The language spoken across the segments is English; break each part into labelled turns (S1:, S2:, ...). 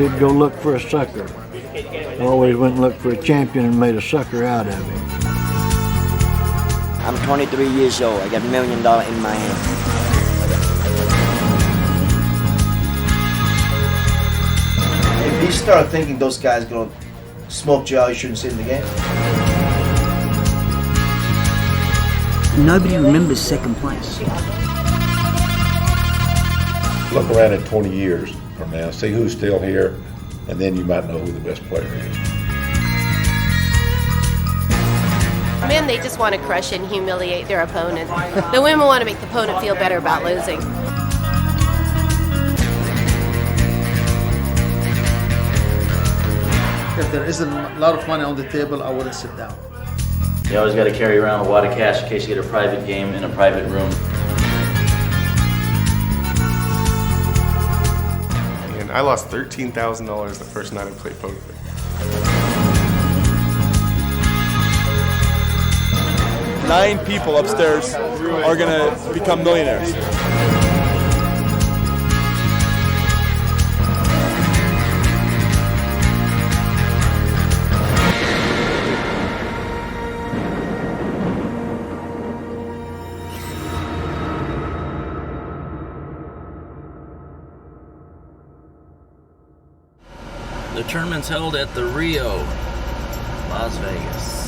S1: did go look for a sucker. Always went and looked for a champion and made a sucker out of him.
S2: I'm 23 years old. I got $1 million in my hand.
S3: If you start thinking those guys gonna smoke you out, you shouldn't sit in the game.
S2: Nobody remembers second place.
S4: Look around in 20 years from now, see who's still here, and then you might know who the best player is.
S5: Men, they just want to crush and humiliate their opponent. The women want to make the opponent feel better about losing.
S6: If there isn't a lot of money on the table, I wouldn't sit down.
S7: You always got to carry around a wad of cash in case you get a private game in a private room.
S8: And I lost $13,000 the first night I played poker.
S9: Nine people upstairs are gonna become millionaires.
S10: The tournament's held at the Rio, Las Vegas.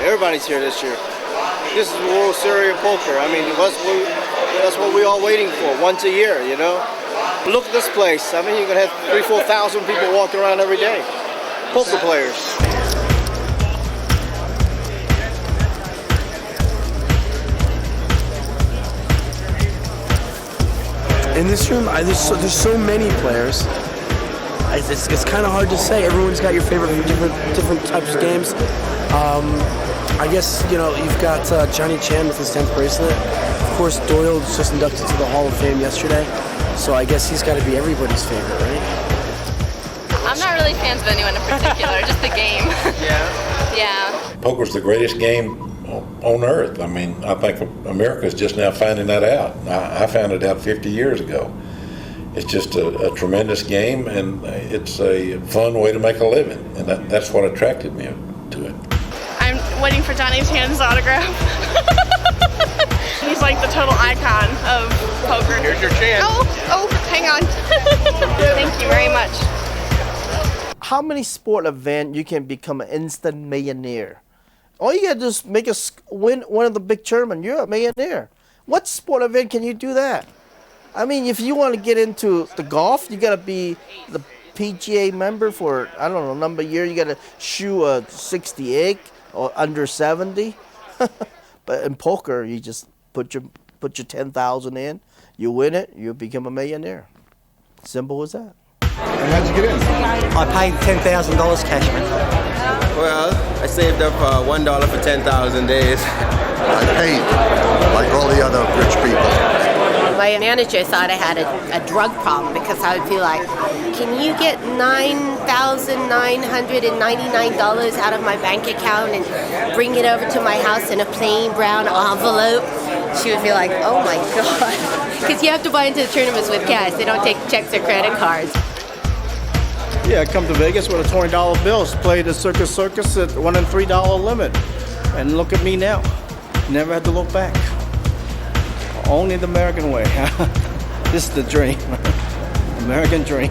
S3: Everybody's here this year. This is World Series of Poker. I mean, that's what we're all waiting for, once a year, you know? Look at this place. I mean, you're going to have 3,000, 4,000 people walking around every day. Poker players.
S11: In this room, there's so many players. It's kind of hard to say. Everyone's got your favorite from different types of games. I guess, you know, you've got Johnny Chan with his 10th bracelet. Of course, Doyle was just inducted to the Hall of Fame yesterday. So I guess he's got to be everybody's favorite, right?
S5: I'm not really fans of anyone in particular, just the game. Yeah.
S4: Poker's the greatest game on earth. I mean, I think America's just now finding that out. I found it out 50 years ago. It's just a tremendous game, and it's a fun way to make a living, and that's what attracted me to it.
S5: I'm waiting for Johnny Chan's autograph. He's like the total icon of poker.
S8: Here's your chance.
S5: Oh, hang on. Thank you very much.
S3: How many sport event you can become an instant millionaire? All you gotta do is win one of the big tournaments. You're a millionaire. What sport event can you do that? I mean, if you want to get into the golf, you gotta be the PGA member for, I don't know, number of years. You gotta shoot a 68 or under 70. But in poker, you just put your 10,000 in, you win it, you become a millionaire. Simple as that.
S9: And how'd you get in?
S2: I paid $10,000 cash, man.
S9: Well, I saved up $1 for 10,000 days.
S12: I paid like all the other rich people.
S5: My manager thought I had a drug problem because I would feel like, can you get $9,999 out of my bank account and bring it over to my house in a plain brown envelope? She would be like, oh my God. Because you have to buy into the tournaments with cash. They don't take checks or credit cards.
S3: Yeah, I come to Vegas with a $20 bill, play the Circus at $1 and $3 limit. And look at me now. Never had to look back. Only the American way. This is the dream. American dream.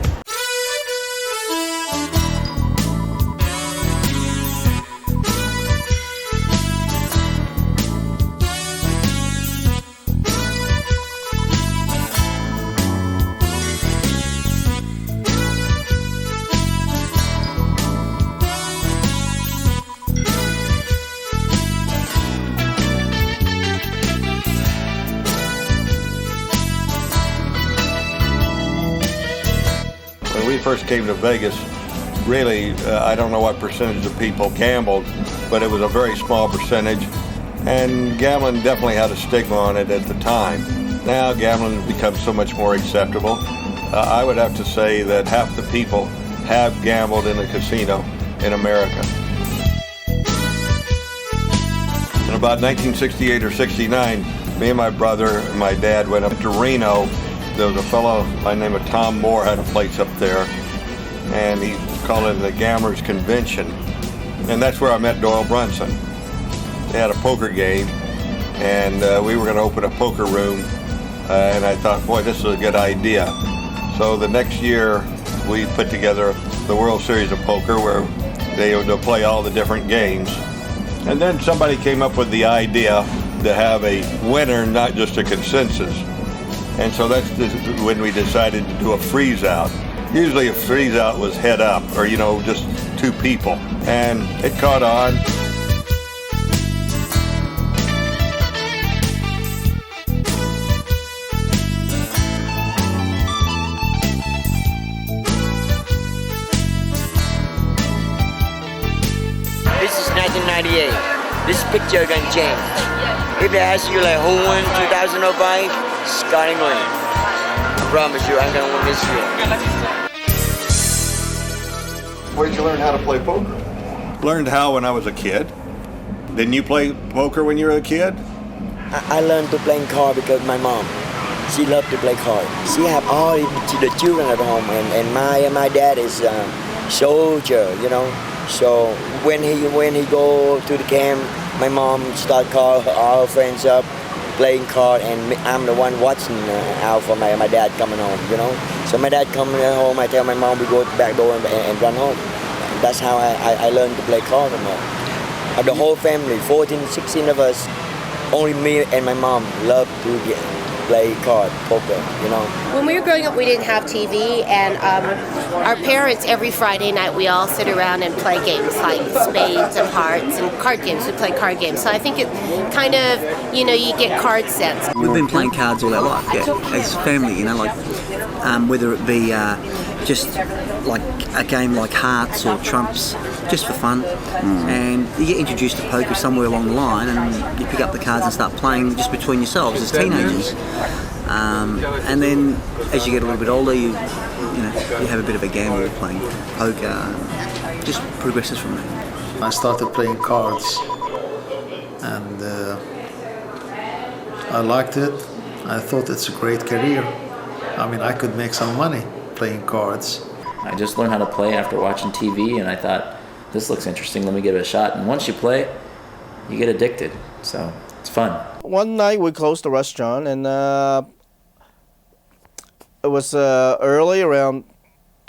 S13: first came to Vegas, really, I don't know what percentage of people gambled, but it was a very small percentage. And gambling definitely had a stigma on it at the time. Now gambling has become so much more acceptable. I would have to say that half the people have gambled in a casino in America. In about 1968 or 69, me and my brother and my dad went up to Reno. There was a fellow by the name of Tom Moore had a place up there, and he called it the Gamblers Convention. And that's where I met Doyle Brunson. They had a poker game, and we were going to open a poker room, and I thought, boy, this is a good idea. So the next year, we put together the World Series of Poker where they would play all the different games. And then somebody came up with the idea to have a winner, not just a consensus. And so that's when we decided to do a freeze out. Usually a freeze out was head up, or just two people. And it caught on.
S2: This is 1998. This picture can change. If they ask you like who won 2005, Scott England. I promise you, I'm gonna win this year.
S13: Where did you learn how to play poker? Learned how when I was a kid. Didn't you play poker when you were a kid?
S2: I learned to play card because my mom, she loved to play card. She have all the children at home, and my dad is a soldier, So when he go to the camp, my mom start call all her friends up, playing card, and I'm the one watching out for my dad coming home, So my dad coming home, I tell my mom we go to the back door and run home. That's how I learned to play card. The whole family, 14, 16 of us, only me and my mom love to play card, poker,
S5: When we were growing up, we didn't have TV, and our parents, every Friday night, we all sit around and play games like spades and hearts and card games. We play card games. So I think it kind of, you get card sets.
S14: We've been playing cards all our life, as family, whether it be just like a game like hearts or trumps, just for fun. And you get introduced to poker somewhere along the line, and you pick up the cards and start playing just between yourselves as teenagers. And then as you get a little bit older, you have a bit of a gamble playing poker. Just progresses from there.
S6: I started playing cards, and I liked it. I thought it's a great career. I could make some money playing cards.
S7: I just learned how to play after watching TV, and I thought, this looks interesting, let me give it a shot. And once you play, you get addicted, so it's fun.
S3: One night we closed the restaurant, and it was early, around,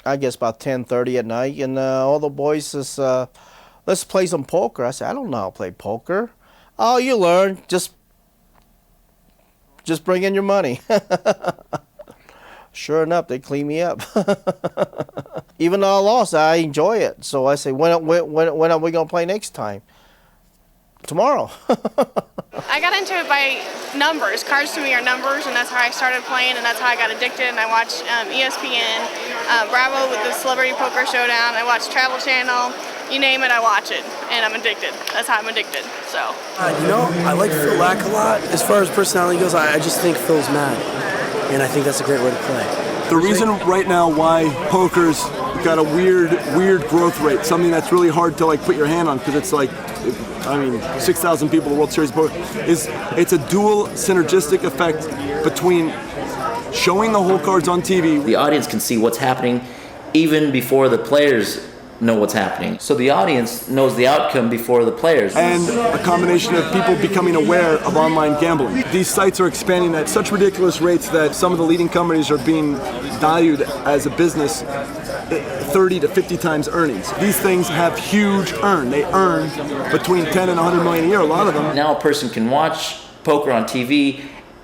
S3: I guess, about 10:30 at night, and all the boys says, let's play some poker. I said, I don't know how to play poker. Oh, you learn, just bring in your money. Sure enough, they clean me up. Even though I lost, I enjoy it. So I say, when are we going to play next time? Tomorrow.
S15: I got into it by numbers. Cards to me are numbers, and that's how I started playing, and that's how I got addicted. And I watched ESPN, Bravo with the Celebrity Poker Showdown. I watched Travel Channel. You name it, I watch it, and I'm addicted. That's how I'm addicted, so.
S11: I like Phil Lack a lot. As far as personality goes, I just think Phil's mad, and I think that's a great way to play.
S9: The reason right now why poker's got a weird growth rate, something that's really hard to put your hand on, because it's 6,000 people in the World Series of Poker, it's a dual synergistic effect between showing the whole cards on TV.
S7: The audience can see what's happening even before the players know what's happening. So the audience knows the outcome before the players.
S9: And a combination of people becoming aware of online gambling. These sites are expanding at such ridiculous rates that some of the leading companies are being valued as a business 30 to 50 times earnings. These things have huge earn. They earn between 10 and 100 million a year, a lot of them.
S7: Now a person can watch poker on TV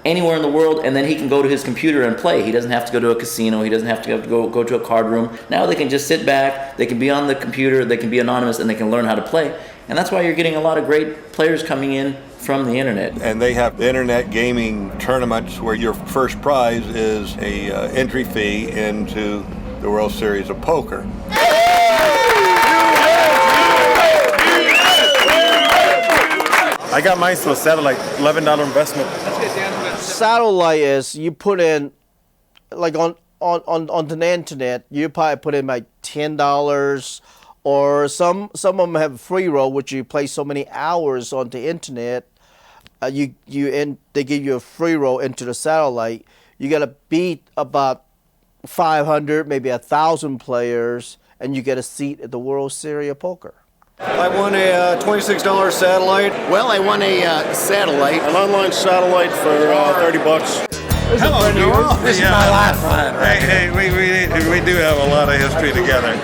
S7: anywhere in the world, and then he can go to his computer and play. He doesn't have to go to a casino. He doesn't have to go to a card room. Now they can just sit back, they can be on the computer, they can be anonymous, and they can learn how to play. And that's why you're getting a lot of great players coming in from the internet.
S13: And they have internet gaming tournaments where your first prize is a entry fee into the World Series of Poker.
S8: I got mine to a satellite, $11 investment.
S3: Satellite is you put in, like on the internet, you probably put in like $10, or some of them have free roll, which you play so many hours on the internet. They give you a free roll into the satellite. You got to beat about 500, maybe 1,000 players, and you get a seat at the World Series of Poker.
S16: I won a $26 satellite. Well, I won a satellite. An online satellite for $30.
S13: Hello, Doyle. This is my lifeline. Hey, we do have a lot of history together.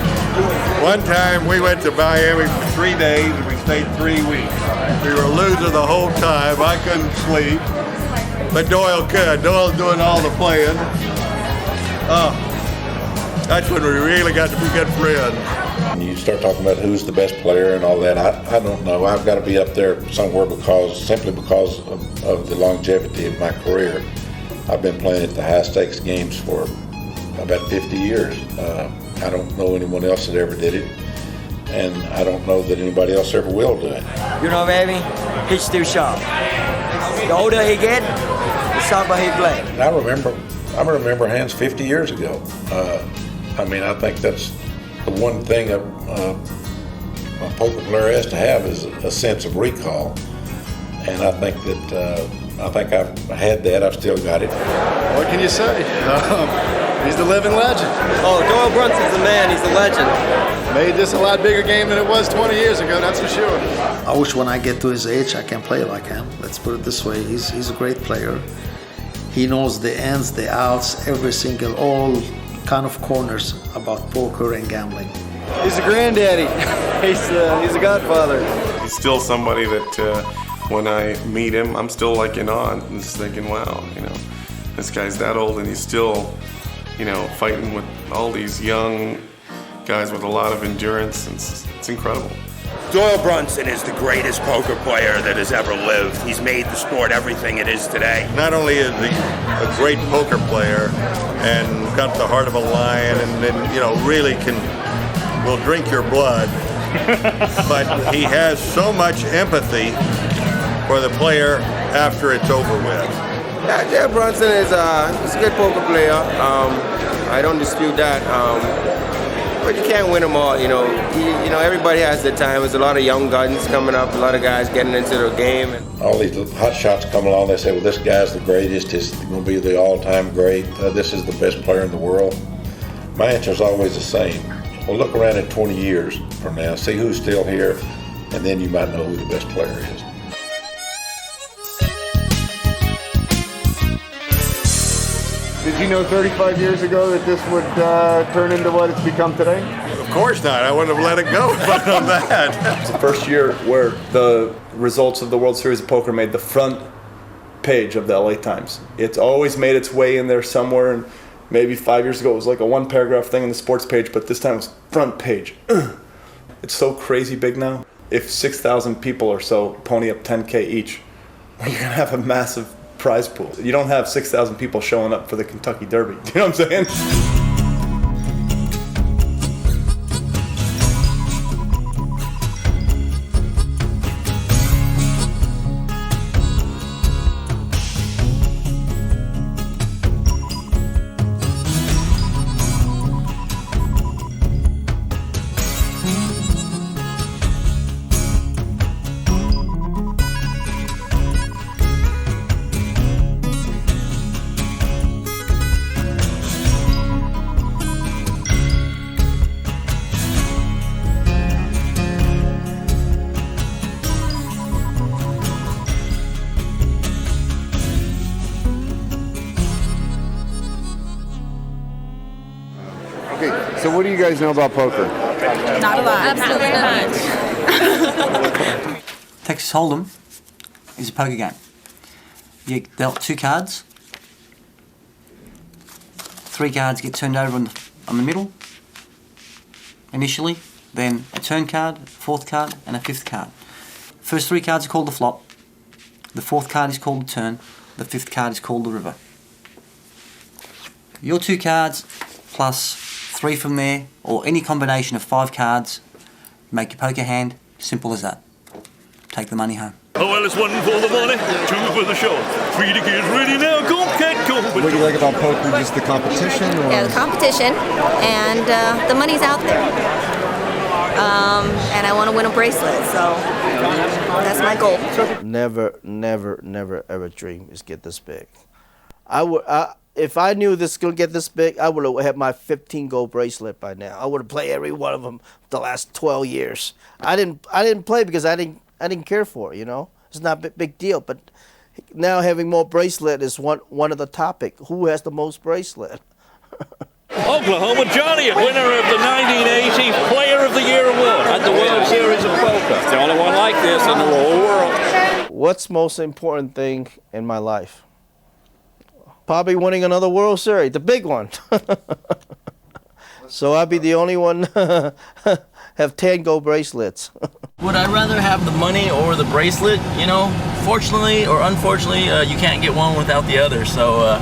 S13: One time we went to Miami for 3 days and we stayed 3 weeks. We were losing the whole time. I couldn't sleep, but Doyle could. Doyle's doing all the playing. Oh, that's when we really got to be good friends.
S4: When you start talking about who's the best player and all that, I don't know. I've got to be up there somewhere simply because of the longevity of my career. I've been playing at the high stakes games for about 50 years. I don't know anyone else that ever did it, and I don't know that anybody else ever will do it.
S2: You know, baby, he's still sharp. The older he gets, the sharper he plays.
S4: I remember hands 50 years ago. I think that's the one thing a poker player has to have is a sense of recall, and I think I've had that. I've still got it.
S16: What can you say? He's the living legend.
S17: Oh, Doyle Brunson's the man. He's the legend.
S16: Made this a lot bigger game than it was 20 years ago, that's for sure.
S6: I wish when I get to his age I can play like him. Let's put it this way. He's a great player. He knows the ins, the outs, all kind of corners about poker and gambling.
S17: He's a granddaddy. He's a godfather.
S8: He's still somebody that when I meet him, I'm still like in awe and just thinking, wow, this guy's that old and he's still, fighting with all these young guys with a lot of endurance. It's incredible.
S18: Doyle Brunson is the greatest poker player that has ever lived. He's made the sport everything it is today.
S13: Not only is he a great poker player and got the heart of a lion and really will drink your blood, but he has so much empathy for the player after it's over with.
S17: Yeah, Doyle Brunson is a good poker player. I don't dispute that. But you can't win them all, everybody has their time. There's a lot of young guns coming up, a lot of guys getting into the game.
S4: All these hot shots come along, they say, well, this guy's the greatest, he's going to be the all-time great, this is the best player in the world. My answer is always the same. Well, look around in 20 years from now, see who's still here, and then you might know who the best player is.
S16: Did you know 35 years ago that this would turn into what it's become today?
S13: Of course not. I wouldn't have let it go if I'd done that.
S9: It's the first year where the results of the World Series of Poker made the front page of the LA Times. It's always made its way in there somewhere, and maybe 5 years ago it was like a one-paragraph thing in the sports page, but this time it was front page. It's so crazy big now. If 6,000 people or so pony up $10K each, you're going to have a massive prize pool. You don't have 6,000 people showing up for the Kentucky Derby. Do you know what I'm saying?
S16: So what do you guys know about poker?
S19: Not a lot. Absolutely not.
S14: Texas Hold'em is a poker game. You dealt 2 cards. 3 cards get turned over on the middle initially, then a turn card, 4th card, and a 5th card. First 3 cards are called the flop. The 4th card is called the turn. The 5th card is called the river. Your 2 cards plus 3 from there, or any combination of 5 cards. Make your poker hand, simple as that. Take the money home.
S20: Oh, well, it's 1 for the money, 2 for the show. 3 to get ready now, go, cat, go.
S21: What do you like about poker? Just the competition? Or?
S19: Yeah, the competition, and the money's out there. And I want to win a bracelet, so that's my goal.
S3: Never, ever dream is get this big. If I knew this could get this big, I would have had my 15 gold bracelet by now. I would have played every one of them the last 12 years. I didn't play because I didn't care for it, you know. It's not a big deal, but now having more bracelet is one of the topic. Who has the most bracelet?
S20: Oklahoma Johnny, winner of the 1980 Player of the Year Award at the World Series of Poker. It's the only one like this in the whole world.
S3: What's the most important thing in my life? Probably winning another World Series, the big one. So I'd be the only one have 10 gold bracelets.
S10: Would I rather have the money or the bracelet? You know, fortunately or unfortunately, you can't get one without the other. So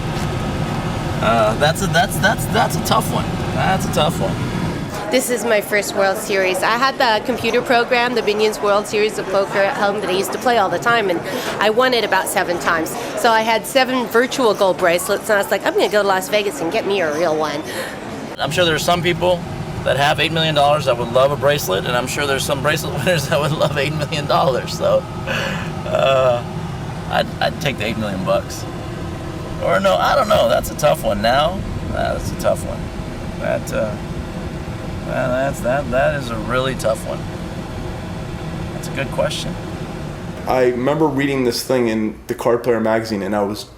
S10: that's a tough one. That's a tough one.
S5: This is my first World Series. I had the computer program, the Binion's World Series of Poker at home that I used to play all the time, and I won it about 7 times. So I had 7 virtual gold bracelets, and I was like, I'm going to go to Las Vegas and get me a real one.
S10: I'm sure there's some people that have $8 million that would love a bracelet, and I'm sure there's some bracelet winners that would love $8 million. So I'd take the $8 million bucks. Or no, I don't know. That's a tough one now. That's a tough one. That is a really tough one. That's a good question.
S9: I remember reading this thing in the Card Player magazine, and I was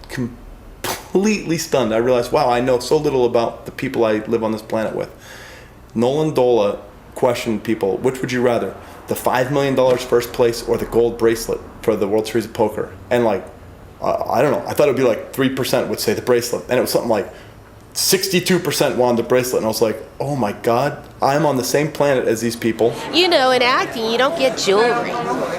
S9: completely stunned. I realized, wow, I know so little about the people I live on this planet with. Nolan Doyle questioned people, which would you rather, the $5 million first place or the gold bracelet for the World Series of Poker? And like, I don't know, I thought it would be like 3% would say the bracelet, and it was something like 62% wanted the bracelet, and I was like, oh my God, I'm on the same planet as these people.
S5: You know, in acting, you don't get jewelry.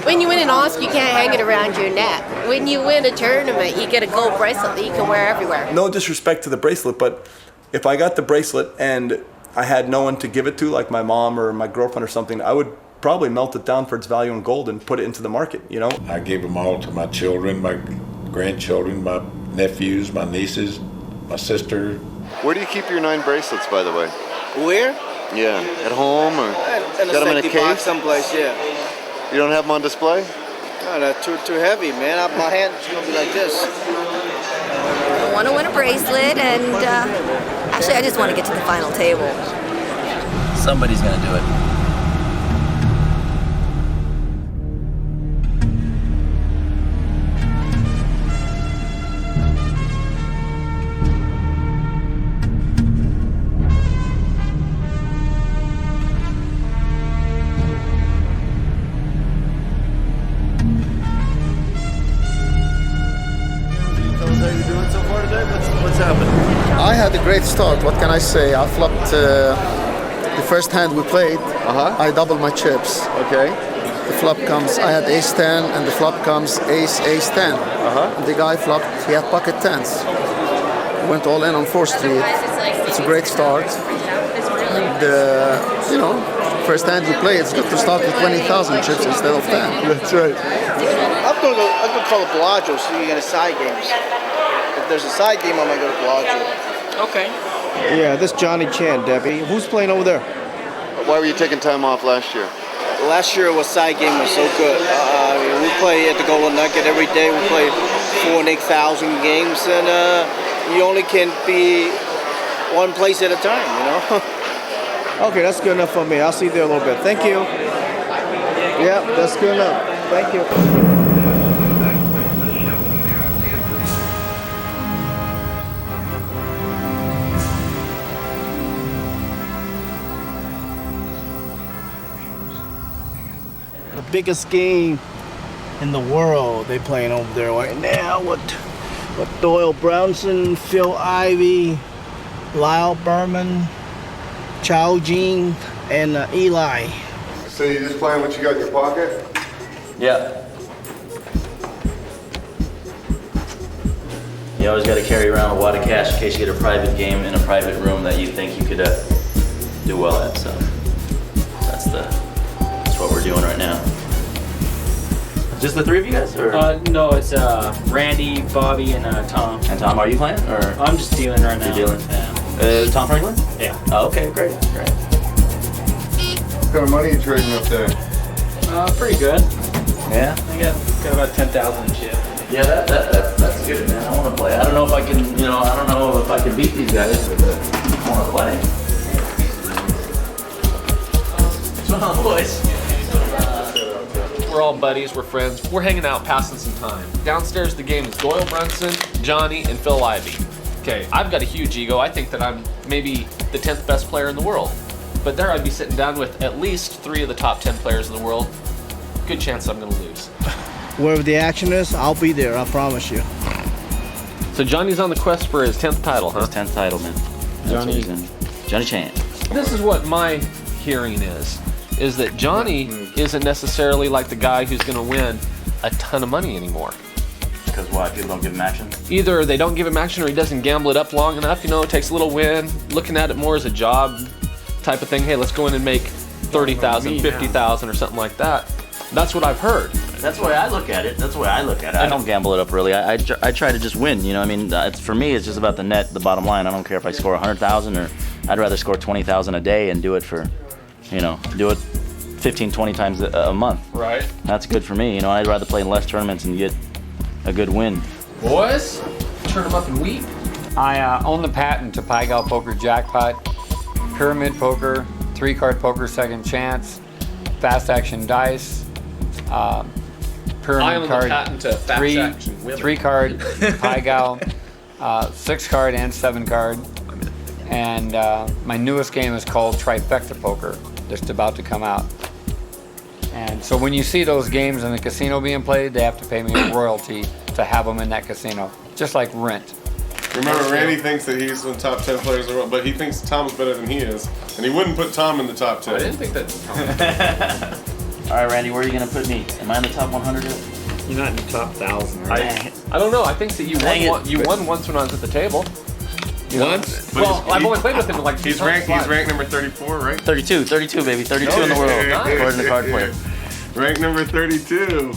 S5: When you win an Oscar, you can't hang it around your neck. When you win a tournament, you get a gold bracelet that you can wear everywhere.
S9: No disrespect to the bracelet, but if I got the bracelet and I had no one to give it to, like my mom or my girlfriend or something, I would probably melt it down for its value in gold and put it into the market, you know?
S4: I gave them all to my children, my grandchildren, my nephews, my nieces, my sister.
S12: Where do you keep your 9 bracelets, by the way?
S22: Where?
S12: Yeah, at home or
S22: in
S12: got them in a
S22: safety
S12: case?
S22: box someplace, yeah.
S12: You don't have them on display?
S22: No, they're too heavy, man. My hand's gonna be like this.
S19: I want to win a bracelet, and actually, I just want to get to the final table.
S10: Somebody's gonna do it.
S6: I had a great start. What can I say? I flopped the first hand we played. I doubled my chips.
S12: Okay.
S6: The flop comes. I had ace 10, and the flop comes ace 10. And the guy flopped. He had pocket tens. Went all in on 4th Street. It's a great start. And you know, first hand you play, it's good to start with 20,000 chips instead of 10.
S9: That's right.
S22: I'm gonna call it Bellagio, so you get a side games. If there's a side game, I might go to Bellagio. Okay.
S3: Yeah, this Johnny Chan, Debbie. Who's playing over there?
S12: Why were you taking time off last year?
S22: Last year was side game was so good. We play at the Golden Nugget every day. We play 4,000 and 8,000 games, and you only can be one place at a time, you know.
S3: Okay, that's good enough for me. I'll see you there a little bit. Thank you. Yeah, that's good enough. Thank you. The biggest game in the world they playing over there right now with Doyle Brownson, Phil Ivey, Lyle Berman, Chow Jean, and Eli.
S12: So you just playing what you got in your pocket?
S10: Yeah.
S7: You always got to carry around a wad of cash in case you get a private game in a private room that you think you could do well at. So that's what we're doing right now. Just the three of you guys? Or?
S1: No, it's Randy, Bobby, and Tom.
S7: And Tom, are you playing? Or
S1: I'm just dealing right now.
S7: You're dealing?
S1: Yeah.
S7: Tom Franklin?
S1: Yeah.
S7: Oh, okay, great.
S21: What kind of money are you trading up there?
S1: Pretty good.
S7: Yeah?
S1: I got about 10,000 and shit.
S7: Yeah, that's good, man. I want to play. I don't know if I can, I don't know if I can beat these guys, but I want to play. What's going on, boys?
S15: We're all buddies, we're friends, we're hanging out, passing some time. Downstairs the game is Doyle Brunson, Johnny, and Phil Ivey. Okay, I've got a huge ego. I think that I'm maybe the 10th best player in the world. But there I'd be sitting down with at least 3 of the top 10 players in the world. Good chance I'm gonna lose.
S22: Wherever the action is, I'll be there, I promise you.
S15: So Johnny's on the quest for his 10th title, huh?
S7: His 10th title, man.
S15: Johnny
S7: Chan.
S15: This is what my hearing is that Johnny isn't necessarily like the guy who's going to win a ton of money anymore.
S7: Because why? People don't give him action?
S15: Either they don't give him action or he doesn't gamble it up long enough, it takes a little win, looking at it more as a job type of thing. Hey, let's go in and make 30,000, 50,000 or something like that. That's what I've heard.
S7: That's the way I look at it. I don't gamble it up really. I try to just win. For me, it's just about the net, the bottom line. I don't care if I score 100,000 or I'd rather score 20,000 a day and do it for, do it 15, 20 times a month.
S15: Right.
S7: That's good for me. I'd rather play in less tournaments and get a good win.
S15: Boys, turn them up and weep.
S23: I own the patent to Pai Gow Poker Jackpot, Pyramid Poker, 3-card poker second chance, fast action dice, pyramid
S15: I own
S23: card,
S15: the patent to fast action women.
S23: 3-card Pai Gow, 6-card and 7-card, and my newest game is called Trifecta Poker, just about to come out. And so when you see those games in the casino being played, they have to pay me a royalty to have them in that casino, just like rent.
S8: Remember, Randy thinks that he's one of the top 10 players in the world, but he thinks Tom's better than he is. And he wouldn't put Tom in the top 10.
S15: I didn't think that Tom.
S7: All right, Randy, where are you going to put me? Am I in the top 100 yet?
S23: You're not in the top 1,000, right?
S15: I don't know. I think that you won once when I was at the table. Once? Well, I've only played with him like
S8: he's ranked number 34, right?
S7: 32, baby. 32 in the world, according to card player.
S8: Rank number 32.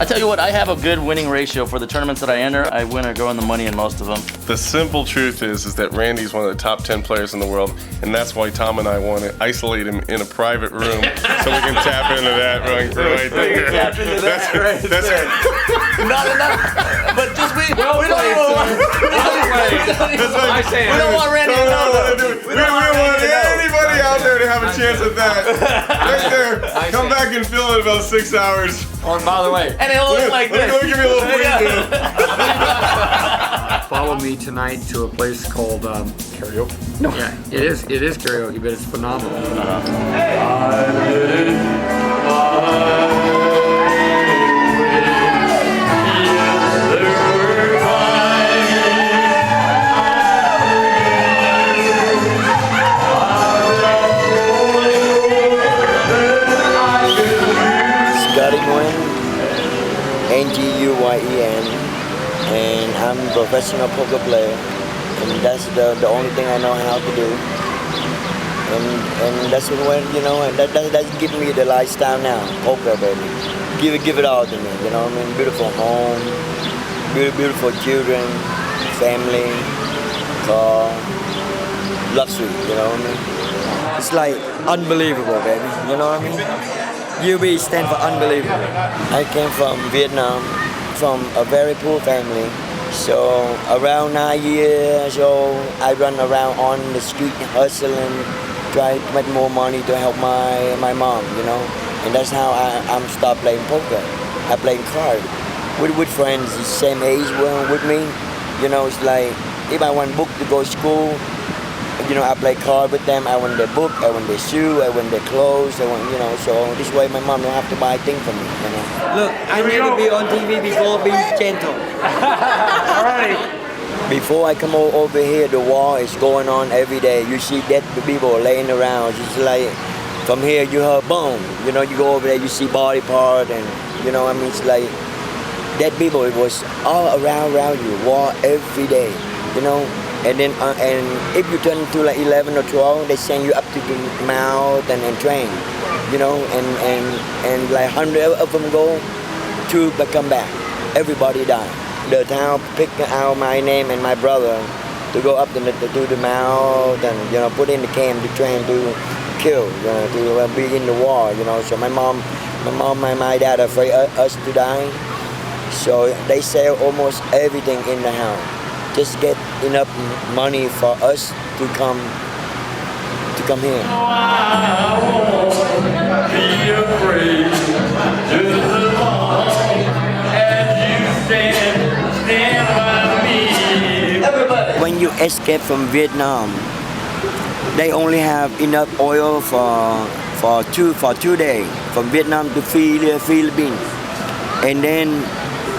S7: I tell you what, I have a good winning ratio for the tournaments that I enter. I win or go in the money in most of them.
S8: The simple truth is that Randy's one of the top 10 players in the world, and that's why Tom and I want to isolate him in a private room so we can tap into that right there.
S7: Tap into that right there. Not enough, but just we don't want Randy to know.
S8: We don't want anybody out there to have a chance at that. Right there. Come back and fill it in about 6 hours.
S15: Oh, and by the way,
S7: and it'll look like this.
S8: Let me give you a little preview.
S23: Follow me tonight to a place called karaoke. No. Yeah, it is karaoke, but it's phenomenal.
S2: Nguyen, and I'm a professional poker player, and that's the only thing I know how to do. And that's what that's giving me the lifestyle now, poker, baby. Give it all to me, beautiful home, beautiful children, family, car, luxury, It's like unbelievable, baby, UB stands for unbelievable. I came from Vietnam, from a very poor family. So around 9 years old, I run around on the street hustling, try to make more money to help my mom, And that's how I'm start playing poker. I play cards with friends the same age with me. It's like if I want book to go to school, I play cards with them. I want their book, I want their shoe, I want their clothes, so this way my mom don't have to buy things for me,
S24: Look, I need to be on TV before being gentle.
S2: All right. Before I come over here, the war is going on every day. You see dead people laying around. It's like, from here you hear boom. You go over there, you see body part, and it's like, Dead people, it was all around you, war every day, you know. And then and if you turn to like 11 or 12, they send you up to the mouth and train, you know. And like 100 of them go, 2 but come back. Everybody die. The town picked out my name and my brother to go up to the mouth and, you know, put in the camp to train to kill, you know, to be in the war, you know. So my mom, my dad are afraid us to die. So they sell almost everything in the house. Just get enough money for us to come here. When you escape from Vietnam, they only have enough oil for 2 days from Vietnam to Philippines, and then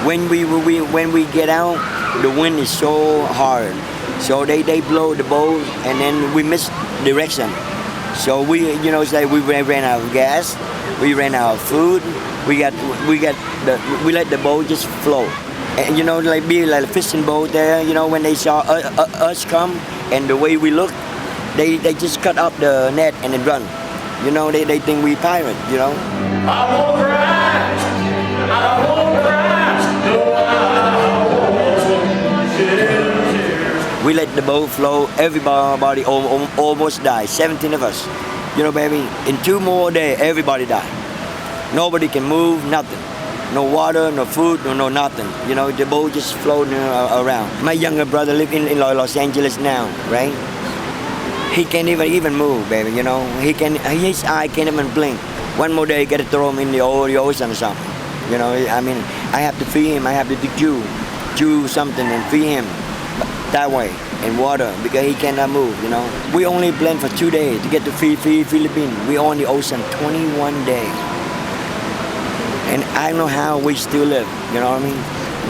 S2: when we get out, the wind is so hard, so they blow the boat, and then we miss direction. So we ran out of gas, we ran out of food, we let the boat just float. And you know, like be like a fishing boat there, you know, when they saw us come and the way we look, they just cut up the net and then run. You know, they think we pirate, you know. I won't cry, I won't cry, no, I won't shed. We let the boat float, everybody almost died, 17 of us. You know, baby, in 2 more days, everybody died. Nobody can move, nothing. No water, no food, no nothing. You know, the boat just floating around. My younger brother lives in Los Angeles now, right? He can't even move, baby, you know. His eye can't even blink. One more day, gotta throw him in the ocean or something. You know, I mean, I have to feed him, I have to chew something and feed him that way, in water, because he cannot move, you know. We only planned for 2 days to get to Philippines. We on the ocean 21 days. And I don't know how we still live, you know what I mean?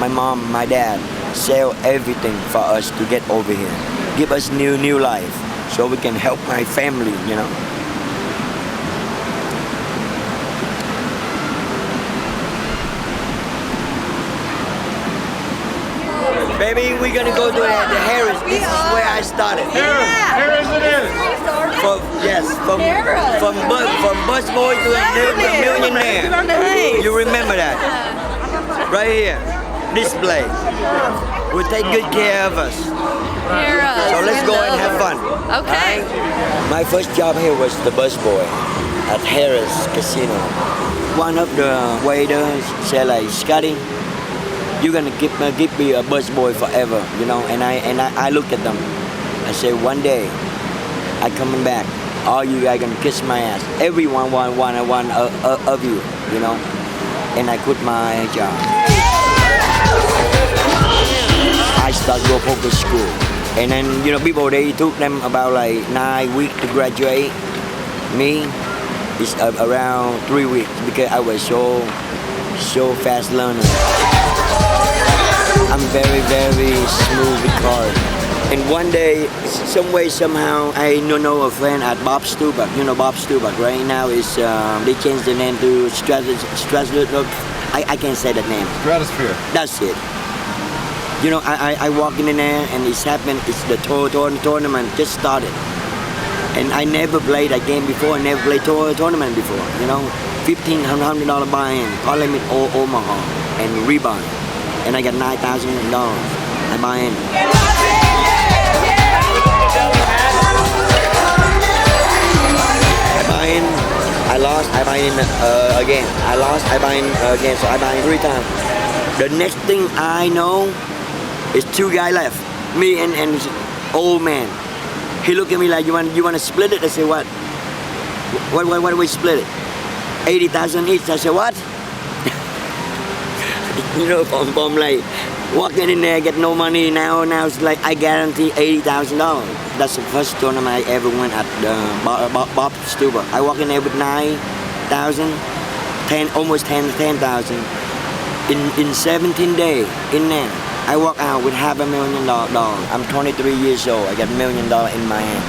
S2: My mom, my dad sell everything for us to get over here. Give us new life so we can help my family, you know. Baby, we're gonna go to the Harris. This is where I started. Harris it is. From busboy to a millionaire. You remember that? Right here, display. Will take good care of us. So let's go and have fun.
S19: Okay.
S2: Right? My first job here was the busboy at Harris Casino. One of the waiters said, like, Scotty, you're gonna keep me a busboy forever, you know. And I looked at them. I said, one day, I coming back. All you guys gonna kiss my ass. Everyone one of you, you know. And I quit my job. I started go poker school, and then, you know, people, they took them about like 9 weeks to graduate. Me, it's around 3 weeks because I was so fast learner. I'm very smooth with cards. And one day, some way, somehow, I know a friend at Bob Stubach. You know Bob Stubach, right? Now is they changed the name to Stratosphere. I can't say that name.
S21: Stratosphere.
S2: That's it. You know, I walk in there and it's happened. It's the tournament just started, and I never played that game before. I never played tournament before. You know, $1,500 buy-in, call limit Omaha, and rebound, and I got $9,000. I buy in. I lost, I buy in again. I lost, I buy in again. So I buy in 3 times. The next thing I know is 2 guys left, me and this old man. He looked at me like, you want to split it? I said, what? What do we split it? 80,000 each. I said, what? You know, from like walking in there, get no money. Now it's like I guarantee $80,000. That's the first tournament I ever won at Bob Stubach. I walk in there with 9,000, almost 10,000. In 17 days in there, I walk out with $500,000. I'm 23 years old. I got $1 million in my hand.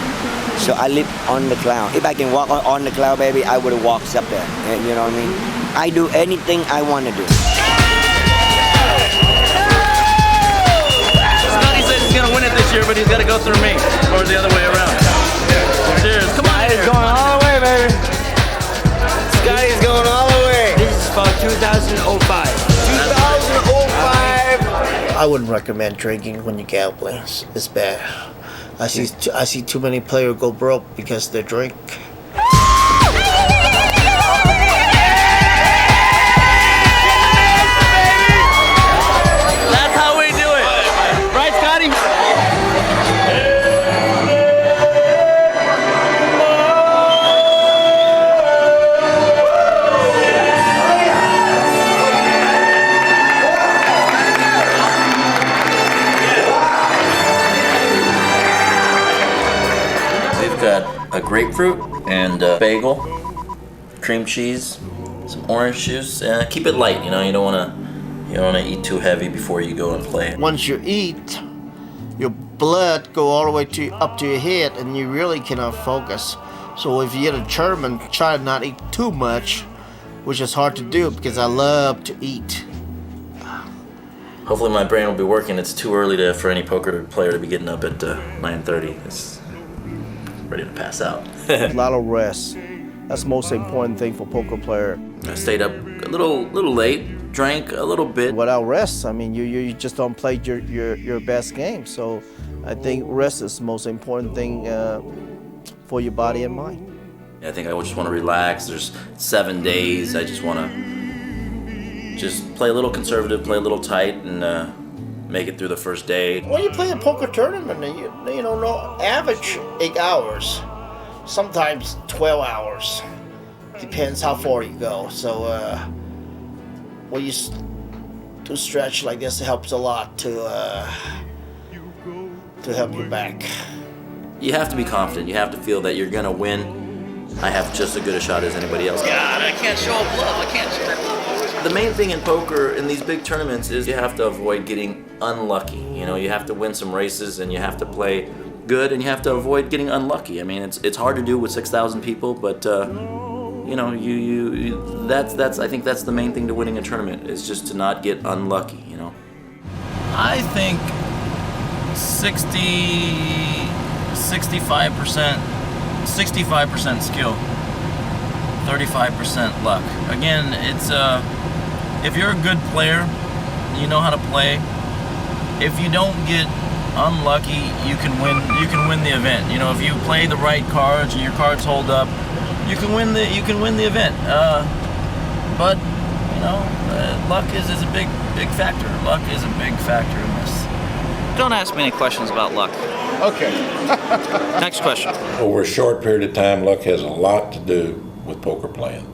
S2: So I live on the cloud. If I can walk on the cloud, baby, I would have walked up there. You know what I mean? I do anything I want to do.
S10: gonna win it this year, but he's got to go through me, or the other way around. Cheers! Come on,
S24: He's going all the way, baby.
S22: Scotty's going all the way.
S24: This is for 2005.
S22: 2005.
S11: I wouldn't recommend drinking when you're gambling. It's bad. I see too many players go broke because they drink.
S10: That's how we do it, right, Scotty?
S7: We've got a grapefruit and a bagel, cream cheese, some orange juice. Keep it light, you know. You don't want to eat too heavy before you go and play.
S11: Once you eat, your blood go all the way up to your head, and you really cannot focus. So if you get a tournament, try to not eat too much, which is hard to do because I love to eat.
S7: Hopefully my brain will be working. It's too early for any poker player to be getting up at 9:30. It's ready to pass out.
S3: A lot of rest. That's the most important thing for poker player.
S7: I stayed up a little late, drank a little bit.
S3: Without rest, I mean, you just don't play your best game. So I think rest is the most important thing for your body and mind.
S7: I think I just want to relax. There's 7 days. I just want to play a little conservative, play a little tight, and make it through the first day.
S11: When you play a poker tournament, you know, no average 8 hours, sometimes 12 hours. Depends how far you go. So when you do stretch like this, it helps a lot to help your back.
S7: You have to be confident. You have to feel that you're gonna win. I have just as good a shot as anybody else.
S10: God, I can't show a bluff. I can't show a bluff.
S7: The main thing in poker in these big tournaments is you have to avoid getting unlucky. You know, you have to win some races and you have to play good and you have to avoid getting unlucky. I mean, it's hard to do with 6,000 people, but you know, that's I think that's the main thing to winning a tournament is just to not get unlucky. You know.
S10: I think 65% skill, 35% luck. Again, it's if you're a good player, you know how to play. If you don't get unlucky, you can win. You can win the event. You know, if you play the right cards and your cards hold up, you can win the event. But you know, luck is a big factor. Luck is a big factor in this.
S13: Don't ask me any questions about luck.
S16: Okay.
S13: Next question.
S4: Over a short period of time, luck has a lot to do with poker playing.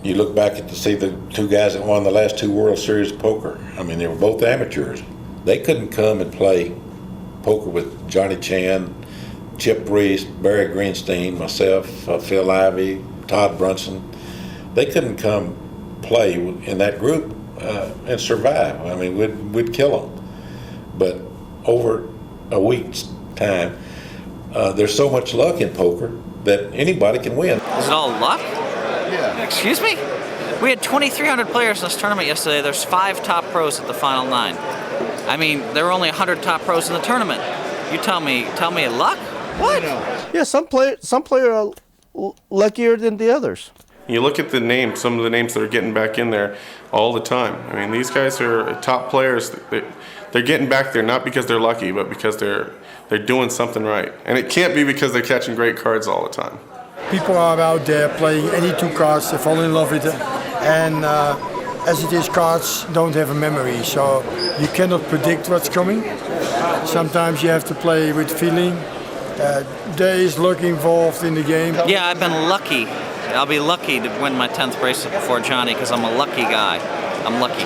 S4: You look back to see the two guys that won the last 2 World Series of poker. I mean, they were both amateurs. They couldn't come and play poker with Johnny Chan, Chip Reese, Barry Greenstein, myself, Phil Ivey, Todd Brunson. They couldn't come play in that group and survive. I mean, we'd kill them. But over a week's time, there's so much luck in poker that anybody can win.
S13: Is it all luck?
S16: Yeah.
S13: Excuse me? We had 2,300 players in this tournament yesterday. There's 5 top pros at the final 9. I mean, there were only 100 top pros in the tournament. You tell me luck? What?
S3: Yeah, some player are luckier than the others.
S8: You look at the names, some of the names that are getting back in there all the time. I mean, these guys are top players. They're getting back there not because they're lucky, but because they're doing something right. And it can't be because they're catching great cards all the time.
S17: People are out there playing any 2 cards, they fall in love with it. And as it is, cards don't have a memory, so you cannot predict what's coming. Sometimes you have to play with feeling. There is luck involved in the game.
S13: Yeah, I've been lucky. I'll be lucky to win my 10th bracelet before Johnny because I'm a lucky guy. I'm lucky.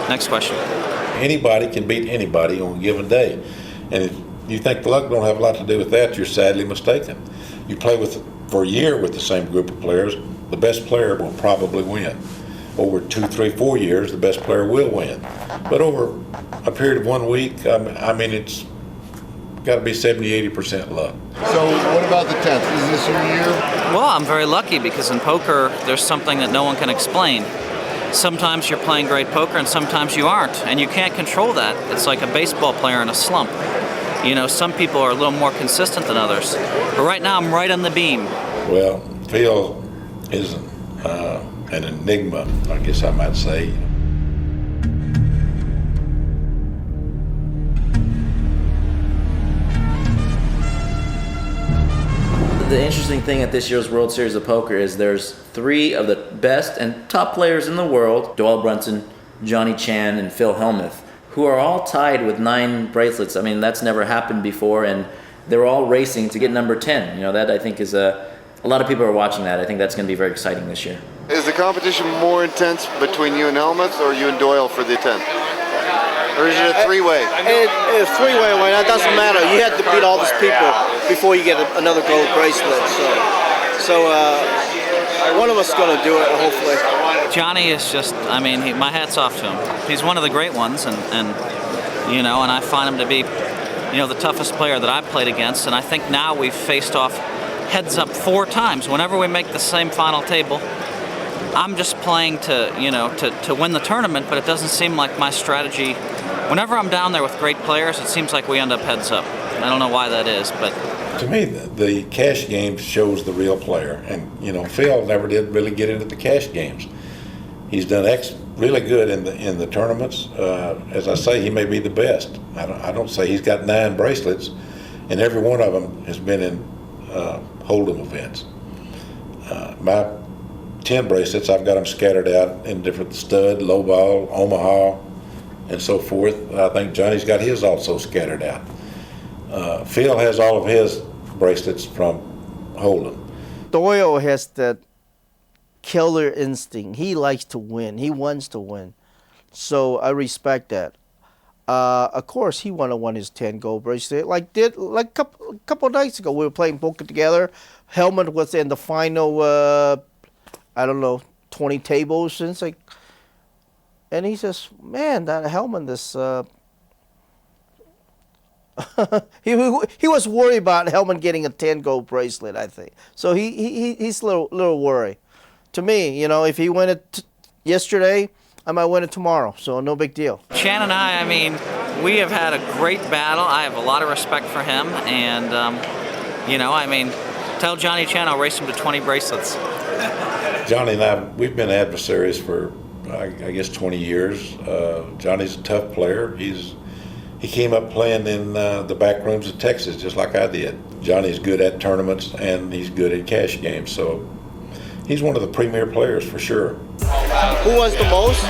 S13: Next question.
S4: Anybody can beat anybody on a given day. And if you think luck don't have a lot to do with that, you're sadly mistaken. You play for a year with the same group of players, the best player will probably win. Over 2, 3, 4 years, the best player will win. But over a period of 1 week, I mean, it's got to be 70-80% luck.
S16: So what about the 10th? Is this your year?
S13: Well, I'm very lucky because in poker, there's something that no one can explain. sometimes you're playing great poker and sometimes you aren't, and you can't control that. It's like a baseball player in a slump. You know, some people are a little more consistent than others. But right now, I'm right on the beam.
S4: Well, Phil is an enigma, I guess I might say.
S7: The interesting thing at this year's World Series of Poker is there's 3 of the best and top players in the world, Doyle Brunson, Johnny Chan, and Phil Hellmuth, who are all tied with 9 bracelets. I mean, that's never happened before, and they're all racing to get number 10. You know, that I think is a lot of people are watching that. I think that's going to be very exciting this year.
S21: Is the competition more intense between you and Hellmuth or you and Doyle for the 10th? Or is it a 3-way?
S22: It's a 3-way way. That doesn't matter. You have to beat all these people before you get another gold bracelet. So one of us is going to do it, hopefully.
S13: Johnny is just, I mean, my hat's off to him. He's one of the great ones, and you know, and I find him to be, you know, the toughest player that I've played against. And I think now we've faced off heads up 4 times. Whenever we make the same final table, I'm just playing to, you know, to win the tournament, but it doesn't seem like my strategy. Whenever I'm down there with great players, it seems like we end up heads up. I don't know why that is, but
S4: to me, the cash game shows the real player, and you know, Phil never did really get into the cash games. He's done really good in the tournaments. As I say, he may be the best. I don't say he's got 9 bracelets, and every one of them has been in Hold'em events. My 10 bracelets, I've got them scattered out in different stud, low ball, Omaha, and so forth. I think Johnny's got his also scattered out. Phil has all of his bracelets from Hold'em.
S3: Doyle has that killer instinct. He likes to win. He wants to win. So I respect that. Of course, he won his 10 gold bracelet. Like a couple of nights ago, we were playing poker together. Hellmuth was in the final, I don't know, 20 tables. And, and he says, man, that Hellmuth is... he was worried about Hellmuth getting a 10 gold bracelet, I think. So he's a little worried. To me, you know, if he won it yesterday, I might win it tomorrow. So no big deal.
S13: Chan and I mean, we have had a great battle. I have a lot of respect for him, and you know, I mean, tell Johnny Chan I'll race him to 20 bracelets.
S4: Johnny and I, we've been adversaries for I guess 20 years. Johnny's a tough player. He came up playing in the back rooms of Texas just like I did. Johnny's good at tournaments and he's good at cash games, so he's one of the premier players for sure.
S22: Who wants the most?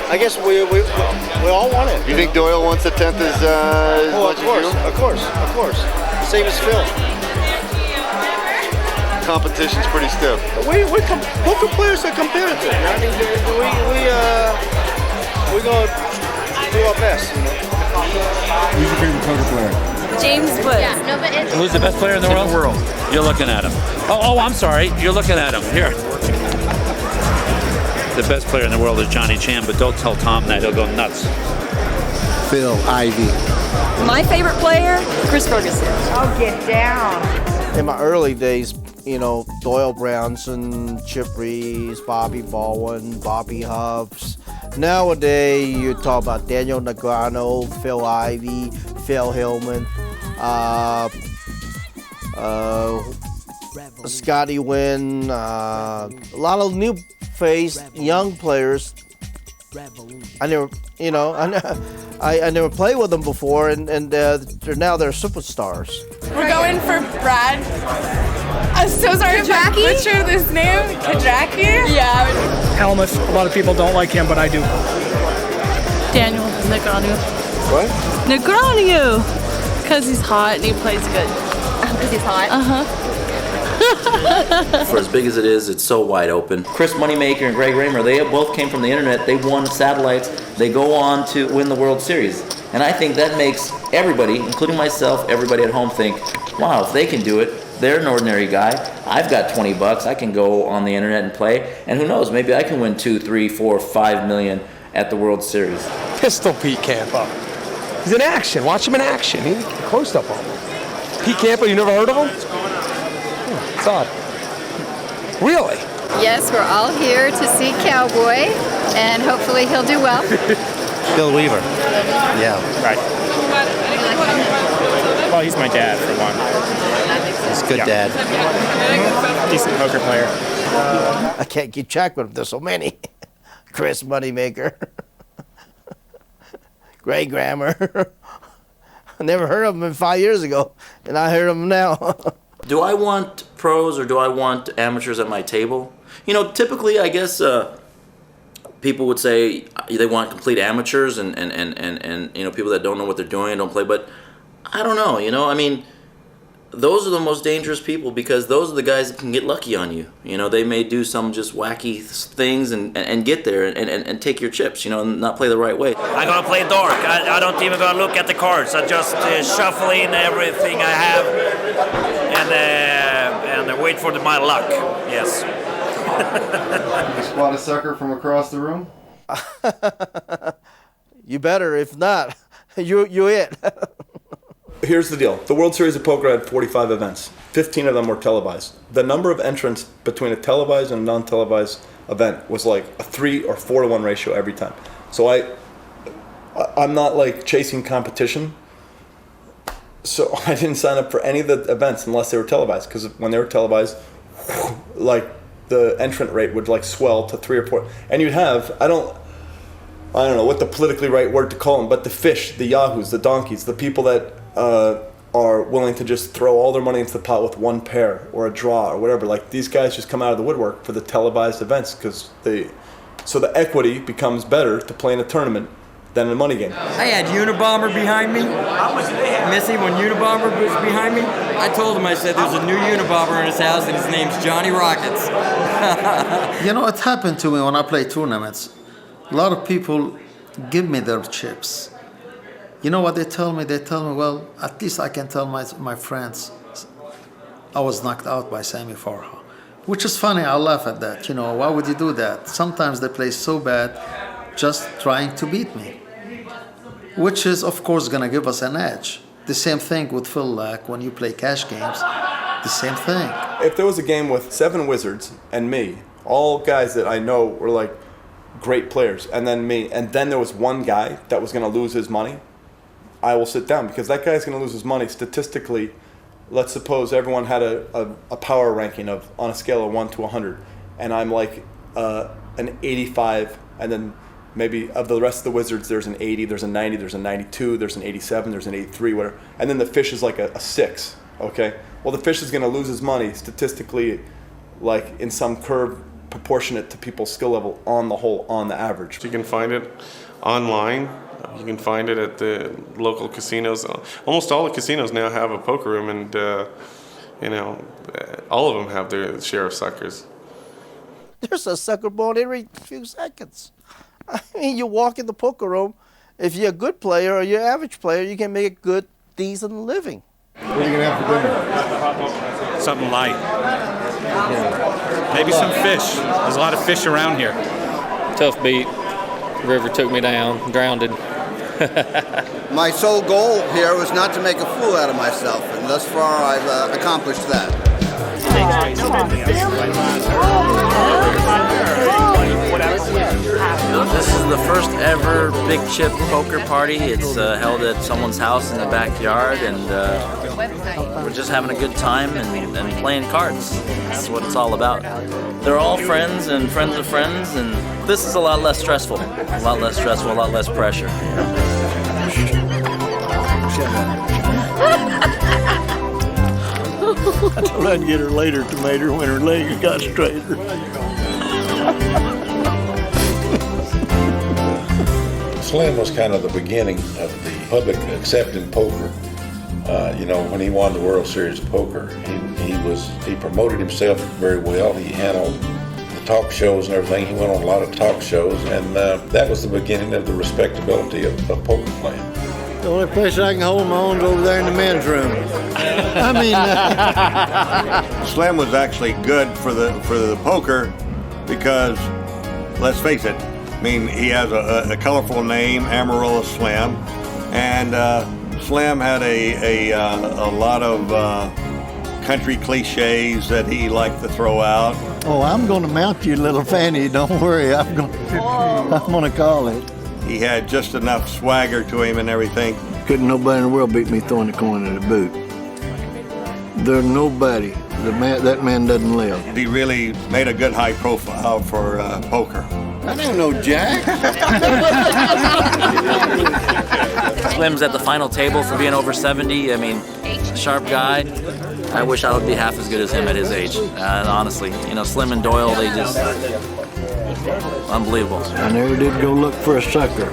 S22: I guess we all want it.
S21: You think Doyle wants the 10th as much as you?
S22: Of course. Same as Phil.
S21: Competition's pretty stiff.
S22: Poker players are competitive. I mean, we're gonna do our best. You know?
S21: Who's your favorite poker player?
S5: James Woods. Yeah, no, but it's
S14: Who's the best player in the world? You're looking at him. Oh, I'm sorry. You're looking at him. Here. The best player in the world is Johnny Chan, but don't tell Tom that. He'll go nuts.
S6: Phil Ivey.
S5: my favorite player, Chris Ferguson.
S18: Oh, get down.
S3: In my early days, you know, Doyle Brownson, Chip Reeves, Bobby Baldwin, Bobby Hubbs. Nowadays, you talk about Daniel Negreanu, Phil Ivey, Phil Hillman, Scotty Wynn, a lot of new face, young players. I never, you know, I never played with them before, and they're superstars.
S20: We're going for Brad. I'm so sorry if I butchered this name. Kadraki? Yeah.
S25: Hellmuth. A lot of people don't like him, but I do.
S20: Daniel Negreanu.
S21: What?
S20: Negreanu. Because he's hot and he plays good.
S5: Because he's hot?
S20: Uh-huh.
S7: For as big as it is, it's so wide open. Chris Moneymaker and Greg Raymer, they both came from the internet. They won satellites. They go on to win the World Series. And I think that makes everybody, including myself, everybody at home think, wow, if they can do it, they're an ordinary guy. I've got $20. I can go on the internet and play. And who knows, maybe I can win 2, 3, 4, 5 million at the World Series.
S26: Pistol Pete Campo. He's in action. Watch him in action. He's close up on him. Pete Campo, you never heard of him? It's odd. Really?
S1: Yes, we're all here to see Cowboy, and hopefully he'll do well.
S9: Bill Weaver. Yeah.
S12: Right. Well, he's my dad, for one.
S9: He's a good dad.
S12: Decent poker player.
S3: I can't keep track with them. There's so many. Chris Moneymaker. Gray Grammer. I never heard of him 5 years ago, and I heard of him now.
S7: Do I want pros or do I want amateurs at my table? You know, typically, I guess people would say they want complete amateurs and you know, people that don't know what they're doing and don't play. But I don't know. You know, I mean, those are the most dangerous people because those are the guys that can get lucky on you. You know, they may do some just wacky things and get there and take your chips, you know, and not play the right way.
S15: I'm gonna play dark. I don't even gonna look at the cards. I just shuffle in everything I have and wait for my luck. Yes.
S21: You spot a sucker from across the room?
S3: You better. If not, you it.
S19: Here's the deal. The World Series of Poker had 45 events. 15 of them were televised. The number of entrants between a televised and a non-televised event was like a 3 or 4 to 1 ratio every time. So I'm not like chasing competition. So I didn't sign up for any of the events unless they were televised, because when they were televised, like the entrant rate would like swell to 3 or 4. And you'd have, I don't know what the politically right word to call them, but the fish, the yahoos, the donkeys, the people that are willing to just throw all their money into the pot with one pair or a draw or whatever. Like, these guys just come out of the woodwork for the televised events because so the equity becomes better to play in a tournament than a money game.
S24: I had Unabomber behind me. Missy, when Unabomber was behind me, I told him, I said, there's a new Unabomber in his house and his name's Johnny Rockets.
S6: You know, it happened to me when I play tournaments. A lot of people give me their chips. You know what they tell me? They tell me, well, at least I can tell my friends I was knocked out by Sammy Farha. Which is funny, I laugh at that. You know, why would you do that? Sometimes they play so bad just trying to beat me. Which is, of course, going to give us an edge. The same thing with Phil Lack when you play cash games. The same thing.
S19: If there was a game with 7 wizards and me, all guys that I know were like great players, and then me, and then there was one guy that was going to lose his money, I will sit down, because that guy's going to lose his money statistically. Let's suppose everyone had a power ranking of on a scale of 1 to 100, and I'm like an 85, and then maybe of the rest of the wizards there's an 80, there's a 90, there's a 92, there's an 87, there's an 83, whatever, and then the fish is like a 6. Okay, well, the fish is going to lose his money statistically, like in some curve proportionate to people's skill level on the whole, on the average.
S8: You can find it online. You can find it at the local casinos. Almost all the casinos now have a poker room, and you know, all of them have their share of suckers.
S3: There's a sucker born every few seconds. I mean, you walk in the poker room, if you're a good player or you're an average player, you can make a good, decent living.
S21: What are you going to have for dinner?
S12: Something light. Yeah. Maybe some fish. There's a lot of fish around here.
S23: Tough beat. River took me down, drowned.
S27: My sole goal here was not to make a fool out of myself, and thus far I've accomplished that.
S7: This is the first ever Big Chip poker party. It's held at someone's house in the backyard, and we're just having a good time and playing cards. That's what it's all about. They're all friends and friends of friends, and this is a lot less stressful. A lot less stressful, a lot less pressure.
S28: I told her I'd get her later tomato when her legs got straighter.
S4: Slim was kind of the beginning of the public accepting poker. You know, when he won the World Series of Poker, he promoted himself very well. He handled the talk shows and everything. He went on a lot of talk shows, and that was the beginning of the respectability of poker playing.
S28: The only place I can hold my own is over there in the men's room. I mean,
S16: Slim was actually good for the poker because, let's face it, I mean, he has a colorful name, Amarillo Slim, and Slim had a lot of country cliches that he liked to throw out.
S28: Oh, I'm going to mount you, little Fanny. Don't worry. I'm going to call it.
S16: He had just enough swagger to him and everything.
S28: Couldn't nobody in the world beat me throwing the coin at a boot. There's nobody. That man doesn't live.
S16: He really made a good high profile for poker.
S28: I don't know Jack.
S7: Slim's at the final table for being over 70. I mean, sharp guy. I wish I would be half as good as him at his age. Honestly, Slim and Doyle, they just unbelievable.
S28: I never did go look for a sucker.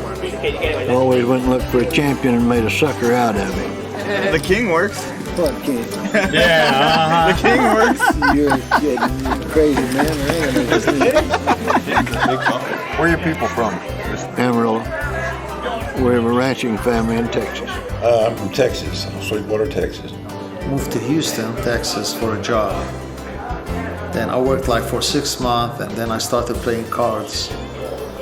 S28: Always went and looked for a champion and made a sucker out of him.
S12: The king works.
S28: What king?
S12: Yeah,
S28: The king works. You're kidding, crazy man.
S16: Where are your people from?
S28: Amarillo. We have a ranching family in Texas.
S4: I'm from Texas, Sweetwater, Texas.
S6: Moved to Houston, Texas for a job. Then I worked like for 6 months, and then I started playing cards.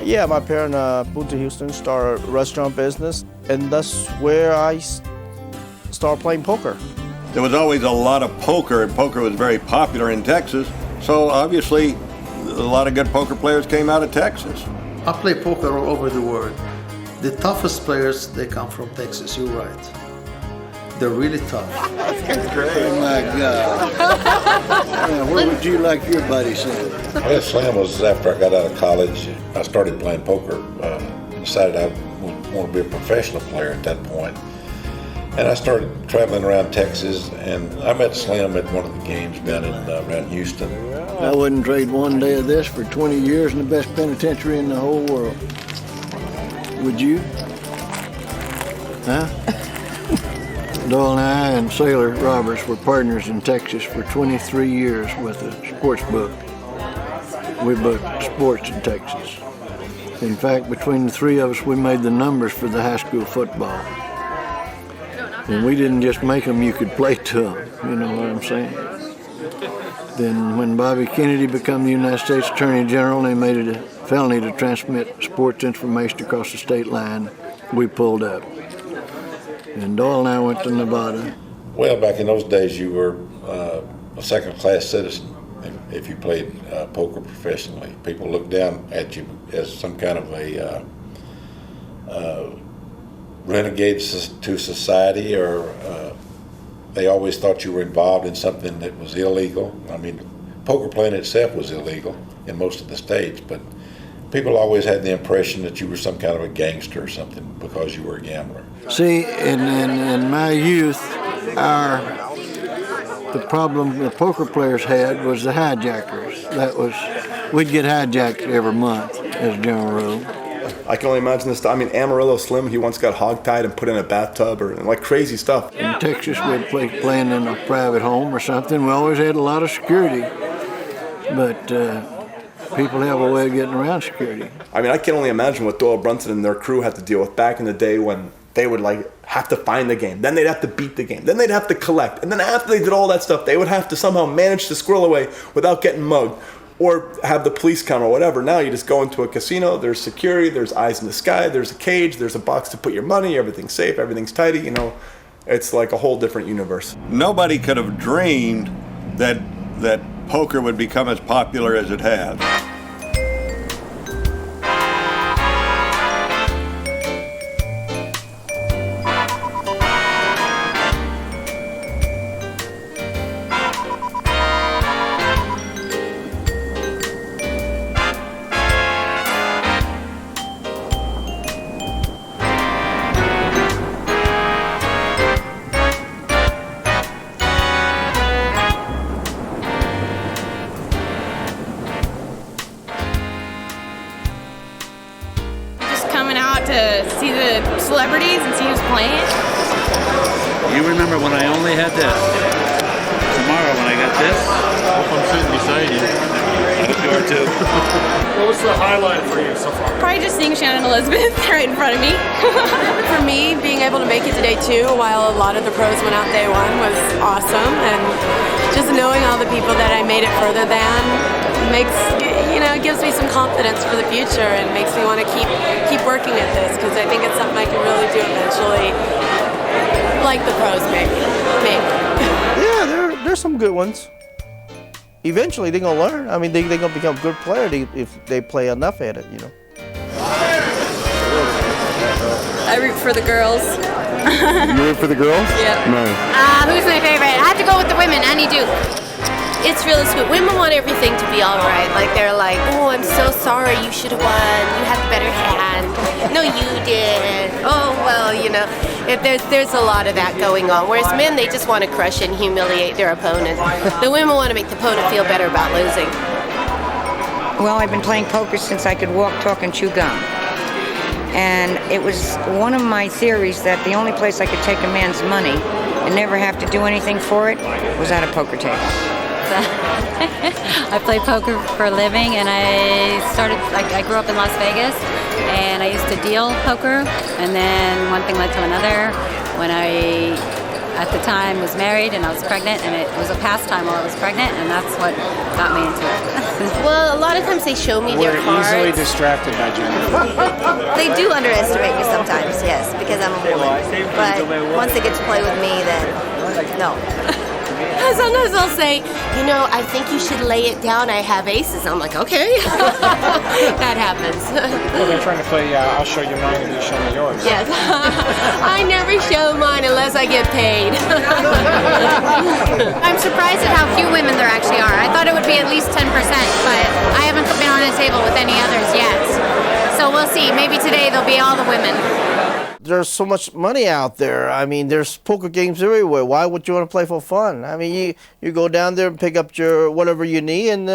S3: Yeah, my parents moved to Houston, started a restaurant business, and that's where I started playing poker.
S16: There was always a lot of poker, and poker was very popular in Texas. So obviously, a lot of good poker players came out of Texas.
S6: I play poker all over the world. The toughest players, they come from Texas, you're right. They're really tough.
S28: That's great. Oh my God. Where would you like your buddy said?
S4: Well, Slim was after I got out of college. I started playing poker. Decided I would want to be a professional player at that point. And I started traveling around Texas, and I met Slim at one of the games down in around Houston.
S28: I wouldn't trade one day of this for 20 years in the best penitentiary in the whole world. Would you? Huh? Doyle and I and Sailor Roberts were partners in Texas for 23 years with a sports book. We booked sports in Texas. In fact, between the three of us, we made the numbers for the high school football. And we didn't just make them, you could play to them, you know what I'm saying? Then when Bobby Kennedy became the United States Attorney General and they made it a felony to transmit sports information across the state line, we pulled up. And Doyle and I went to Nevada.
S4: Well, back in those days, you were a second-class citizen if you played poker professionally. People looked down at you as some kind of a renegade to society, or they always thought you were involved in something that was illegal. I mean, poker playing itself was illegal in most of the states, but people always had the impression that you were some kind of a gangster or something because you were a gambler.
S28: See, in my youth, the problem the poker players had was the hijackers. We'd get hijacked every month as a general rule.
S19: I can only imagine this. I mean, Amarillo Slim, he once got hogtied and put in a bathtub or like crazy stuff.
S28: In Texas, we'd playing in a private home or something. We always had a lot of security, but people have a way of getting around security.
S19: I mean, I can only imagine what Doyle Brunson and their crew had to deal with back in the day when they would have to find the game, then they'd have to beat the game, then they'd have to collect, and then after they did all that stuff, they would have to somehow manage to squirrel away without getting mugged or have the police come or whatever. Now you just go into a casino, there's security, there's eyes in the sky, there's a cage, there's a box to put your money, everything's safe, everything's tidy, it's like a whole different universe.
S16: Nobody could have dreamed that poker would become as popular as it has.
S20: To see the celebrities and see who's playing.
S2: You remember when I only had this? Tomorrow when I got this? I hope I'm sitting beside you. I hope you are too.
S25: What was the highlight for you so far?
S20: Probably just seeing Shannon Elizabeth right in front of me.
S10: For me, being able to make it to day 2 while a lot of the pros went out day 1 was awesome, and just knowing all the people that I made it further than makes, it gives me some confidence for the future and makes me want to keep working at this, because I think it's something I can really do eventually, like the pros maybe.
S3: Yeah, there's some good ones. eventually they're gonna learn. I mean, they're gonna become good players if they play enough at it, you know.
S5: I root for the girls.
S11: You root for the girls?
S5: Yeah.
S11: Nice.
S5: Who's my favorite? I have to go with the women. Annie Duke. It's really sweet. Women want everything to be all right. Like they're like, oh, I'm so sorry. You should have won. You had the better hand. No, you did. Oh well, you know. There's a lot of that going on. Whereas men, they just want to crush and humiliate their opponent. The women want to make the opponent feel better about losing.
S13: Well, I've been playing poker since I could walk, talk, and chew gum. And it was one of my theories that the only place I could take a man's money and never have to do anything for it was at a poker table.
S14: I play poker for a living, and I grew up in Las Vegas, and I used to deal poker, and then one thing led to another. When I, at the time, was married and I was pregnant, and it was a pastime while I was pregnant, and that's what got me into it.
S5: Well, a lot of times they show me their cards.
S12: We're easily distracted by gender.
S5: They do underestimate me sometimes, yes, because I'm a woman. But once they get to play with me, then no. Sometimes they'll say, you know, I think you should lay it down. I have aces. I'm like, okay. That happens.
S12: Well, they're trying to play, I'll show you mine and you show me yours.
S5: Yes. I never show mine unless I get paid.
S14: I'm surprised at how few women there actually are. I thought it would be at least 10%, but I haven't been on a table with any others yet. So we'll see. Maybe today there'll be all the women.
S3: There's so much money out there. I mean, there's poker games everywhere. Why would you want to play for fun? I mean, you go down there and pick up your whatever you need, and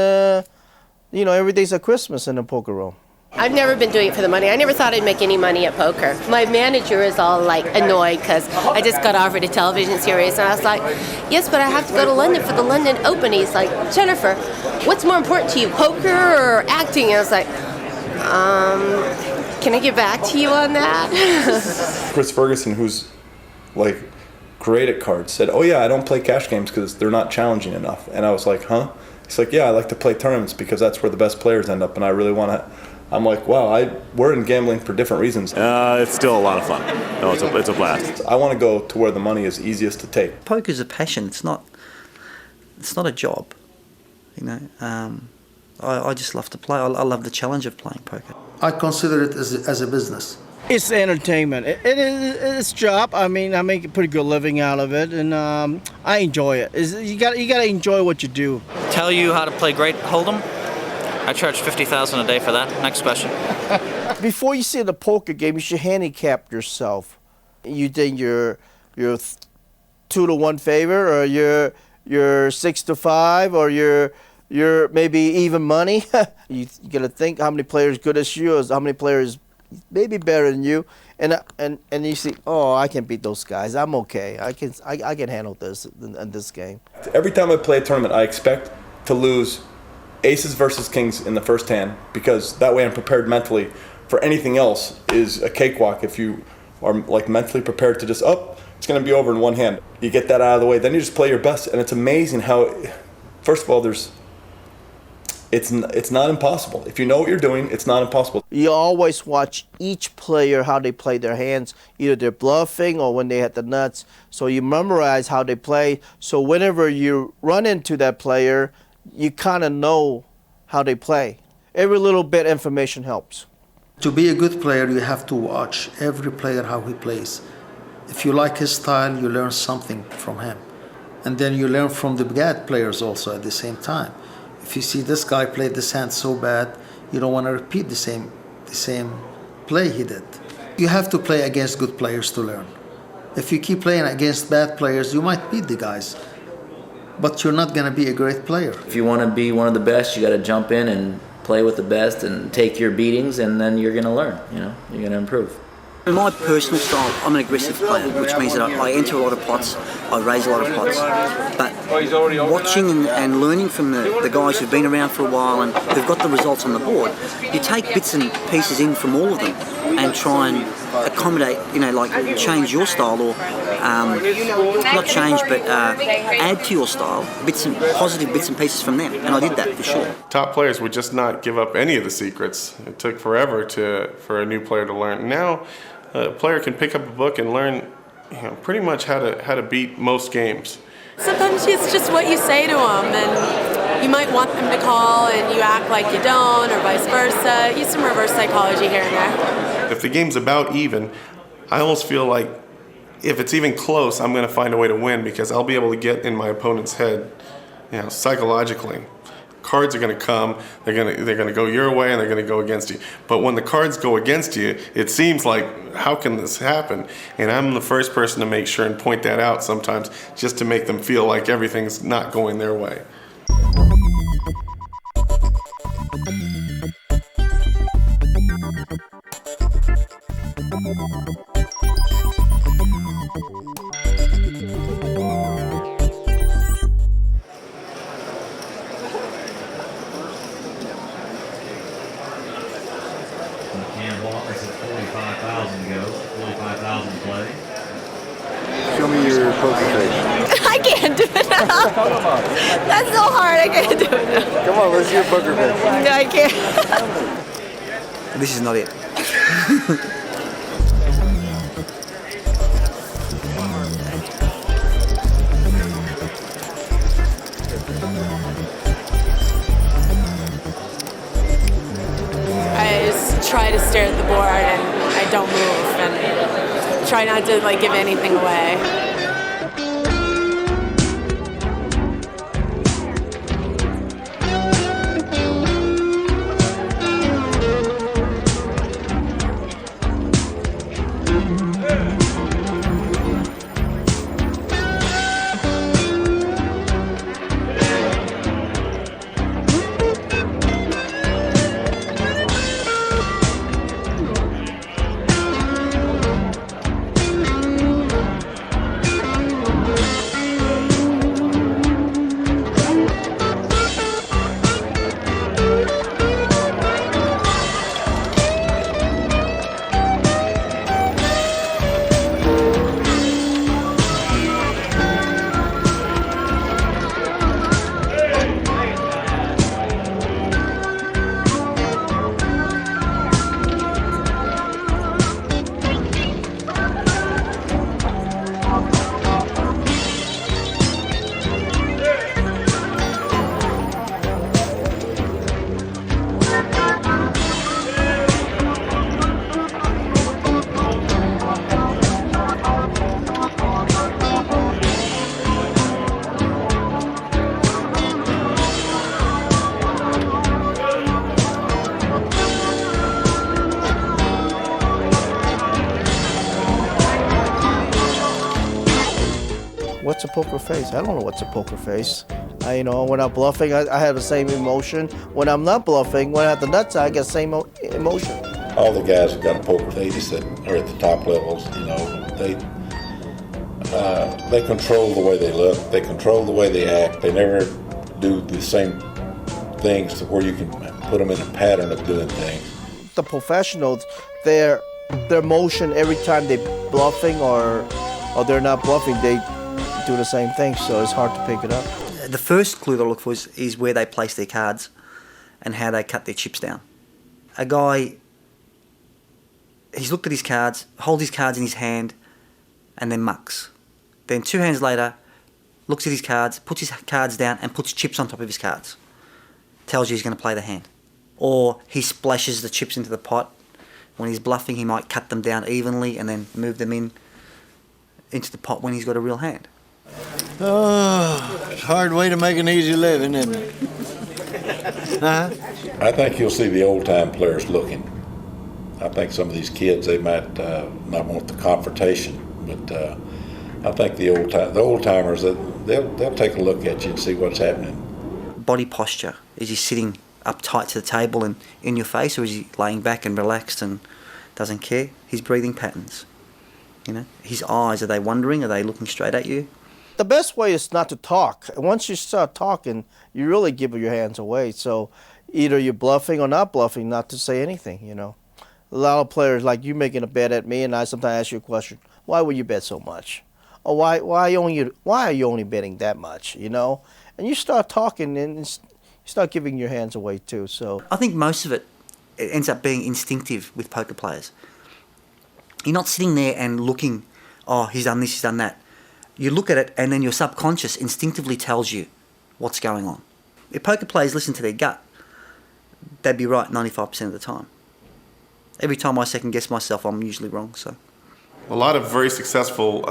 S3: you know, every day's a Christmas in the poker room.
S5: I've never been doing it for the money. I never thought I'd make any money at poker. My manager is all like annoyed because I just got offered a television series, and I was like, yes, but I have to go to London for the London Open. He's like, Jennifer, what's more important to you, poker or acting? And I was like, can I get back to you on that?
S19: Chris Ferguson, who's like great at cards, said, oh yeah, I don't play cash games because they're not challenging enough. And I was like, huh? He's like, yeah, I like to play tournaments because that's where the best players end up, and I really want to. I'm like, wow, we're in gambling for different reasons.
S17: It's still a lot of fun. No, it's a blast.
S19: I want to go to where the money is easiest to take.
S18: Poker's a passion. It's not a job, you know. I just love to play. I love the challenge of playing poker.
S6: I consider it as a business.
S22: It's entertainment. It's a job. I mean, I make a pretty good living out of it, and I enjoy it. You got to enjoy what you do.
S26: Tell you how to play great Hold'em? I charge $50,000 a day for that. Next question.
S3: Before you see the poker game, you should handicap yourself. You think you're 2-1 favor, or you're 6-5, or you're maybe even money. You gotta think how many players good as you, or how many players maybe better than you, and you see, oh, I can beat those guys. I'm okay. I can handle this in this game.
S19: Every time I play a tournament, I expect to lose aces versus kings in the first hand, because that way I'm prepared mentally for anything else is a cakewalk. If you are like mentally prepared to just it's going to be over in one hand. You get that out of the way, then you just play your best, and it's amazing how, first of all, it's not impossible. If you know what you're doing, it's not impossible.
S3: You always watch each player, how they play their hands, either they're bluffing or when they hit the nuts. So you memorize how they play. So whenever you run into that player, you kind of know how they play. Every little bit information helps.
S6: To be a good player, you have to watch every player how he plays. If you like his style, you learn something from him. And then you learn from the bad players also at the same time. If you see this guy played this hand so bad, you don't want to repeat the same play he did. You have to play against good players to learn. If you keep playing against bad players, you might beat the guys, but you're not going to be a great player.
S7: If you want to be one of the best, you got to jump in and play with the best and take your beatings, and then you're going to learn. You know, you're going to improve.
S18: In my personal style, I'm an aggressive player, which means that I enter a lot of pots, I raise a lot of pots. But watching and learning from the guys who've been around for a while and who've got the results on the board, you take bits and pieces in from all of them and try and accommodate, like change your style, or not change, but add to your style positive bits and pieces from them. And I did that for sure.
S8: Top players would just not give up any of the secrets. It took forever for a new player to learn. Now, a player can pick up a book and learn, pretty much how to beat most games.
S10: Sometimes it's just what you say to them, and you might want them to call and you act like you don't, or vice versa. Use some reverse psychology here and there.
S8: If the game's about even, I almost feel like if it's even close, I'm going to find a way to win because I'll be able to get in my opponent's head, psychologically. Cards are going to come, they're going to go your way and they're going to go against you. But when the cards go against you, it seems like, how can this happen? And I'm the first person to make sure and point that out sometimes just to make them feel like everything's not going their way.
S28: Show me your poker face.
S20: I can't do it now. That's so hard. I can't do it now.
S28: Come on, let's see your poker face.
S20: No, I can't.
S18: This is not it.
S10: I just try to stare at the board and I don't move and try not to give anything away.
S3: What's a poker face? I don't know what's a poker face. When I'm bluffing, I have the same emotion. When I'm not bluffing, when I have the nuts, I get the same emotion.
S1: All the guys have got a poker face that are at the top levels. They control the way they look. They control the way they act. They never do the same things to where you can put them in a pattern of doing things.
S3: The professionals, their motion every time they're bluffing or they're not bluffing, they do the same thing, so it's hard to pick it up.
S18: The first clue to look for is where they place their cards and how they cut their chips down. A guy, he's looked at his cards, holds his cards in his hand, and then mucks. Then 2 hands later, looks at his cards, puts his cards down and puts chips on top of his cards. Tells you he's going to play the hand. Or he splashes the chips into the pot. When he's bluffing, he might cut them down evenly and then move them into the pot when he's got a real hand.
S28: Oh, it's a hard way to make an easy living, isn't it? Huh?
S1: I think you'll see the old-time players looking. I think some of these kids, they might not want the confrontation, but I think the old-timers, they'll take a look at you and see what's happening.
S18: Body posture. Is he sitting up tight to the table and in your face, or is he laying back and relaxed and doesn't care? His breathing patterns. His eyes, are they wandering? Are they looking straight at you?
S3: The best way is not to talk. Once you start talking, you really give your hands away. So either you're bluffing or not bluffing, not to say anything, A lot of players, like you making a bet at me, and I sometimes ask you a question, why would you bet so much? Or why are you only betting that much, And you start talking and you start giving your hands away too. So
S18: I think most of it ends up being instinctive with poker players. You're not sitting there and looking, oh, he's done this, he's done that. You look at it and then your subconscious instinctively tells you what's going on. if poker players listen to their gut, they'd be right 95% of the time. Every time I second guess myself, I'm usually wrong. So,
S8: a lot of very successful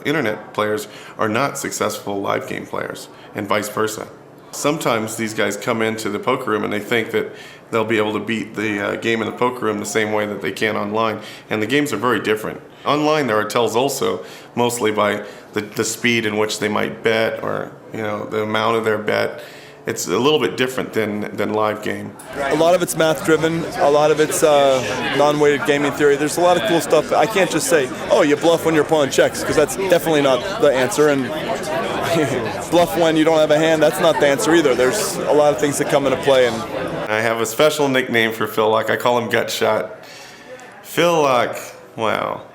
S8: internet players are not successful live game players, and vice versa. Sometimes these guys come into the poker room and they think that they'll be able to beat the game in the poker room the same way that they can online, and the games are very different. Online there are tells also, mostly by the speed in which they might bet, or the amount of their bet. It's a little bit different than live game.
S19: A lot of it's math driven, a lot of it's non-weighted gaming theory. There's a lot of cool stuff. I can't just say, oh, you bluff when your opponent checks, because that's definitely not the answer. And bluff when you don't have a hand, that's not the answer either. There's a lot of things that come into play. And
S8: I have a special nickname for Phil Luck. I call him Gut Shot. Phil Luck, wow.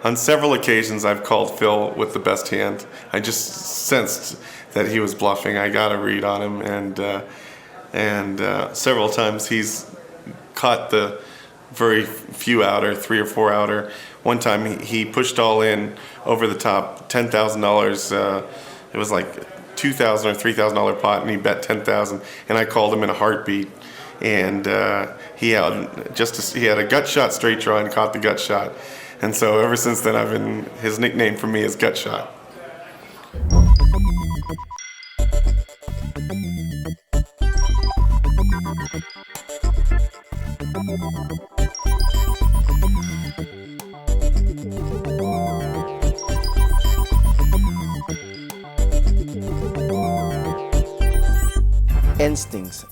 S8: On several occasions I've called Phil with the best hand. I just sensed that he was bluffing. I got a read on him, and several times he's caught the very few outer, 3 or 4 outer. One time he pushed all in over the top, $10,000. It was like $2,000 or $3,000 pot, and he bet $10,000. And I called him in a heartbeat, and he had a gut shot straight draw and caught the gut shot. And so ever since then, his nickname for me is Gut Shot.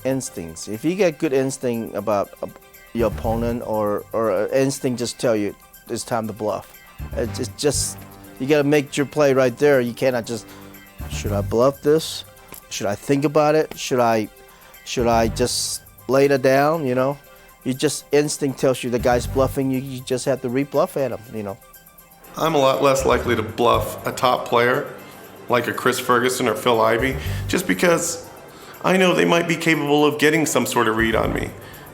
S3: Instincts. If you get good instinct about your opponent, or instinct just tell you it's time to bluff. It's just, you got to make your play right there. You cannot just, should I bluff this? Should I think about it? Should I just lay it down? You just, instinct tells you the guy's bluffing. You just have to re-bluff at him.
S8: I'm a lot less likely to bluff a top player like a Chris Ferguson or Phil Ivey, just because I know they might be capable of getting some sort of read on me.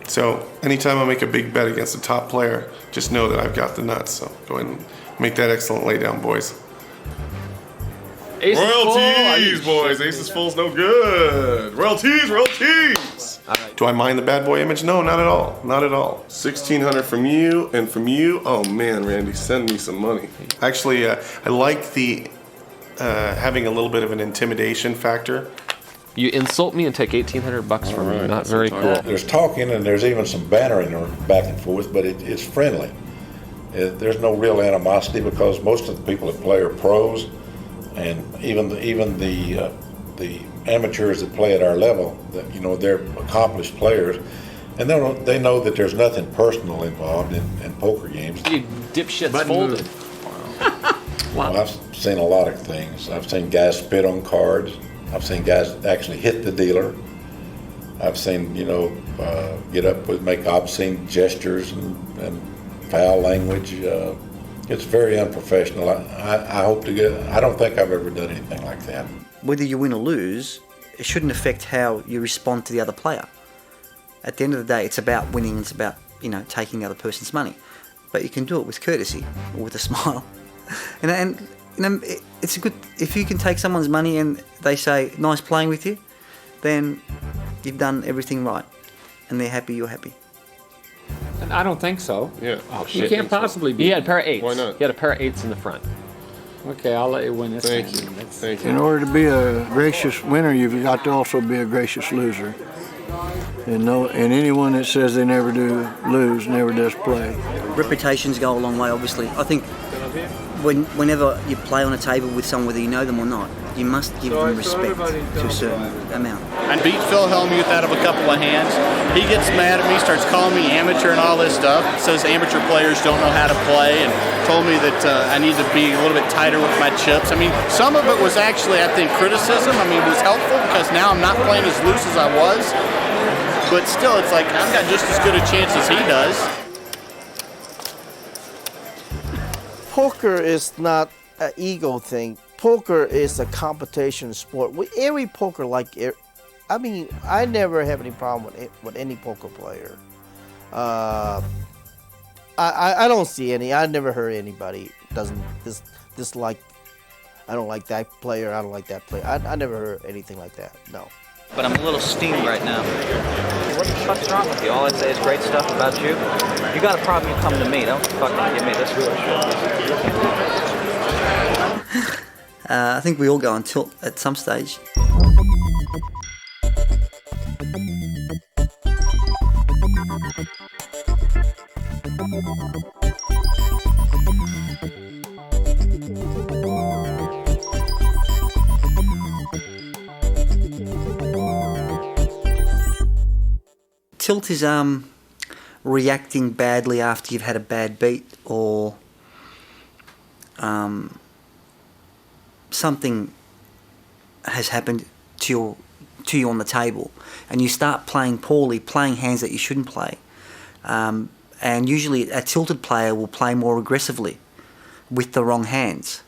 S8: So anytime I make a big bet against a top player, just know that I've got the nuts. So go ahead and make that excellent laydown, boys.
S4: Ace
S8: Royalties, boys. Aces full's no good. Royalties. Do I mind the bad boy image? No, not at all. Not at all. 1,600 from you, and from you, oh man, Randy, send me some money. Actually, I like the having a little bit of an intimidation factor.
S4: You insult me and take $1,800 from me. Not very cool.
S1: There's talking and there's even some bantering back and forth, but it's friendly. There's no real animosity, because most of the people that play are pros, and even the amateurs that play at our level, they're accomplished players, and they know that there's nothing personal involved in poker games.
S4: You dipshits folded.
S1: Well, I've seen a lot of things. I've seen guys spit on cards. I've seen guys actually hit the dealer. I've seen, get up with, make obscene gestures and foul language. It's very unprofessional. I hope to get, I don't think I've ever done anything like that.
S18: Whether you win or lose, it shouldn't affect how you respond to the other player. At the end of the day, it's about winning, it's about, taking the other person's money. But you can do it with courtesy or with a smile. And it's a good, if you can take someone's money and they say, nice playing with you, then you've done everything right. And they're happy, you're happy.
S4: And I don't think so.
S8: Yeah.
S4: Oh, shit. You can't possibly be. He had a pair of 8s.
S8: Why not?
S4: He had a pair of 8s in the front. Okay, I'll let you win this.
S8: Thank you.
S28: In order to be a gracious winner, you've got to also be a gracious loser. And anyone that says they never do lose never does play.
S18: Reputations go a long way, obviously. I think whenever you play on a table with someone, whether you know them or not, you must give them respect to a certain amount.
S12: I beat Phil Hellmuth out of a couple of hands. He gets mad at me, starts calling me amateur and all this stuff. Says amateur players don't know how to play, and told me that I need to be a little bit tighter with my chips. I mean, some of it was actually, I think, criticism. I mean, it was helpful because now I'm not playing as loose as I was. But still, it's like I've got just as good a chance as he does.
S3: Poker is not an ego thing. Poker is a competition sport. Every poker, I never have any problem with any poker player. I don't see any. I never heard anybody doesn't dislike. I don't like that player. I don't like that player. I never heard anything like that. No.
S26: But I'm a little steamed right now. What the fuck's wrong with you? All I say is great stuff about you. You got a problem, you come to me. Don't fucking give me this bullshit.
S18: I think we all go on tilt at some stage. Tilt is reacting badly after you've had a bad beat, or something has happened to you on the table, and you start playing poorly, playing hands that you shouldn't play. And usually a tilted player will play more aggressively with the wrong hands,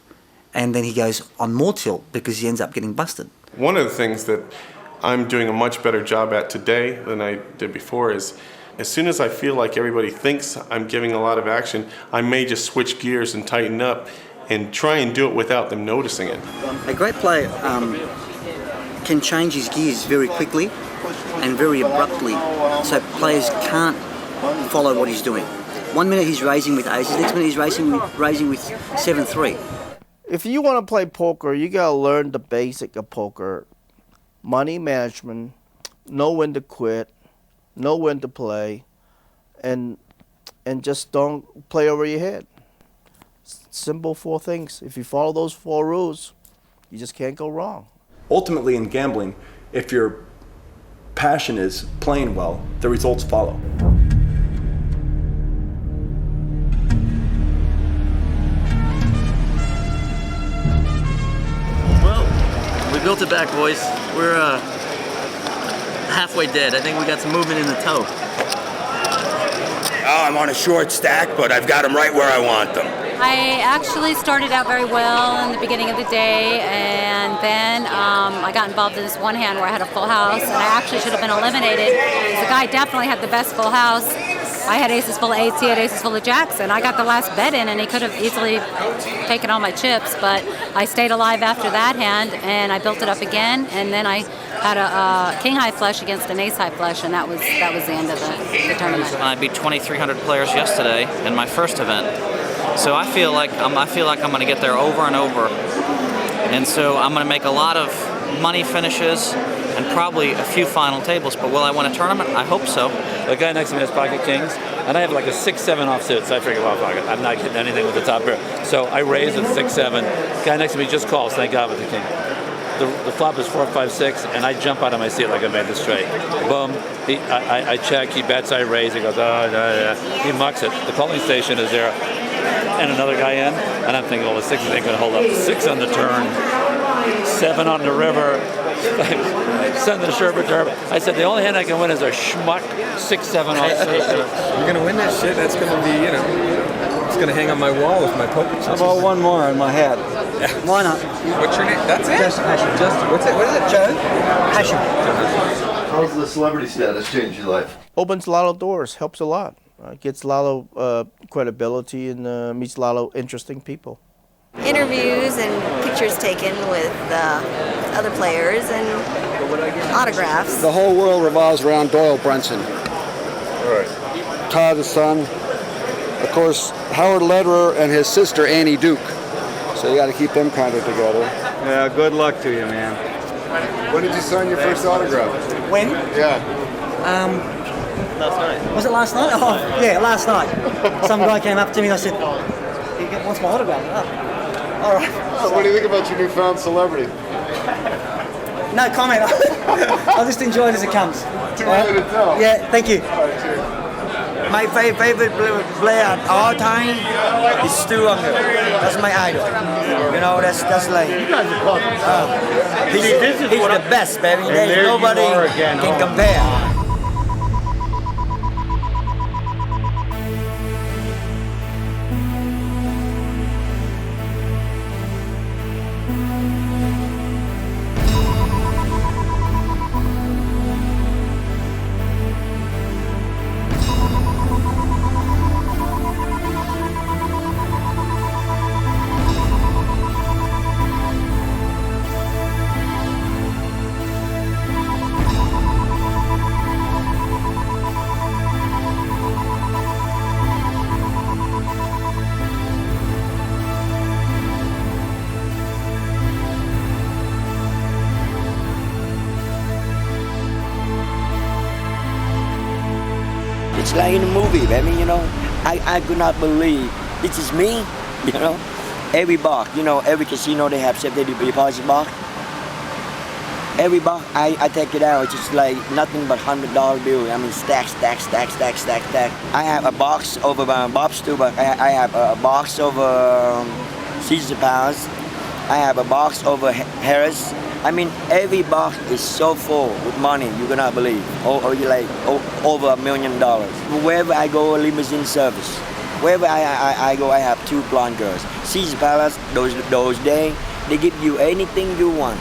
S18: and then he goes on more tilt because he ends up getting busted.
S8: One of the things that I'm doing a much better job at today than I did before is, as soon as I feel like everybody thinks I'm giving a lot of action, I may just switch gears and tighten up and try and do it without them noticing it.
S18: A great player can change his gears very quickly and very abruptly, so players can't follow what he's doing. 1 minute he's raising with aces, next minute he's raising with 7-3.
S3: If you want to play poker, you got to learn the basic of poker. Money management, know when to quit, know when to play, and just don't play over your head. Simple 4 things. If you follow those 4 rules, you just can't go wrong.
S19: Ultimately in gambling, if your passion is playing well, the results follow.
S26: We built it back, boys. We're halfway dead. I think we got some movement in the toe.
S2: Oh, I'm on a short stack, but I've got them right where I want them.
S14: I actually started out very well in the beginning of the day, and then I got involved in this one hand where I had a full house, and I actually should have been eliminated. The guy definitely had the best full house. I had aces full of eights, he had aces full of jacks, and I got the last bet in, and he could have easily taken all my chips, but I stayed alive after that hand, and I built it up again, and then I had a king high flush against an ace high flush, and that was the end of the tournament.
S26: I beat 2,300 players yesterday in my first event, so I feel like I'm going to get there over and over, and so I'm going to make a lot of money finishes and probably a few final tables. But will I win a tournament? I hope so.
S9: The guy next to me has pocket kings, and I have like a 6-7 offsuit, so I figure, well, fuck it, I'm not hitting anything with the top pair. So I raise with 6-7. Guy next to me just calls, thank God, with the king. The flop is 4-5-6, and I jump out of my seat like I made the straight. Boom. I check, he bets, I raise, he goes, he mucks it. The calling station is there, and another guy in, and I'm thinking, well, the 6 ain't gonna hold up. 6 on the turn, 7 on the river, send the sherbet derb. I said, the only hand I can win is a schmuck 6-7 offsuit.
S15: You're gonna win that shit. That's gonna be, it's gonna hang on my wall with my poker chips.
S22: How about one more on my hat?
S18: Why not?
S15: What's your name? That's it?
S22: Justin Hashem.
S15: Justin. What's it? What is it? Joe?
S18: Hashem.
S16: How's the celebrity status changed your life?
S3: Opens a lot of doors, helps a lot. Gets a lot of credibility and meets a lot of interesting people.
S21: Interviews and pictures taken with other players and autographs.
S11: The whole world revolves around Doyle Brunson.
S16: Right.
S11: Todd, his son. Of course, Howard Lederer and his sister, Annie Duke. So you got to keep them kind of together.
S22: Yeah, good luck to you, man.
S16: When did you sign your first autograph?
S18: When?
S16: Yeah.
S18: Last night. Was it last night? Oh, yeah, last night. Some guy came up to me and I said, he wants my autograph. Oh. All right.
S16: So what do you think about your newfound celebrity?
S18: No comment. I'll just enjoy it as it comes.
S16: Too early to tell.
S18: Yeah, thank you.
S16: All right, cheers.
S18: My favorite player of all time is Stu Unger. That's my idol. That's like. You guys are he's the best, baby. There's nobody can compare.
S5: like in a movie, baby, you know. I could not believe this is me, you know. Every box, you know, every casino they have safety deposit box. Every box, I take it out. It's just like nothing but $100 bill. I mean, stack. I have a box over Bob Stuback. I have a box over Caesar Palace. I have a box over Harris. I mean, every box is so full with money you cannot believe. Or you like over $1 million. Wherever I go, limousine service. Wherever I go, I have 2 blonde girls. Caesar Palace, those days, they give you anything you want.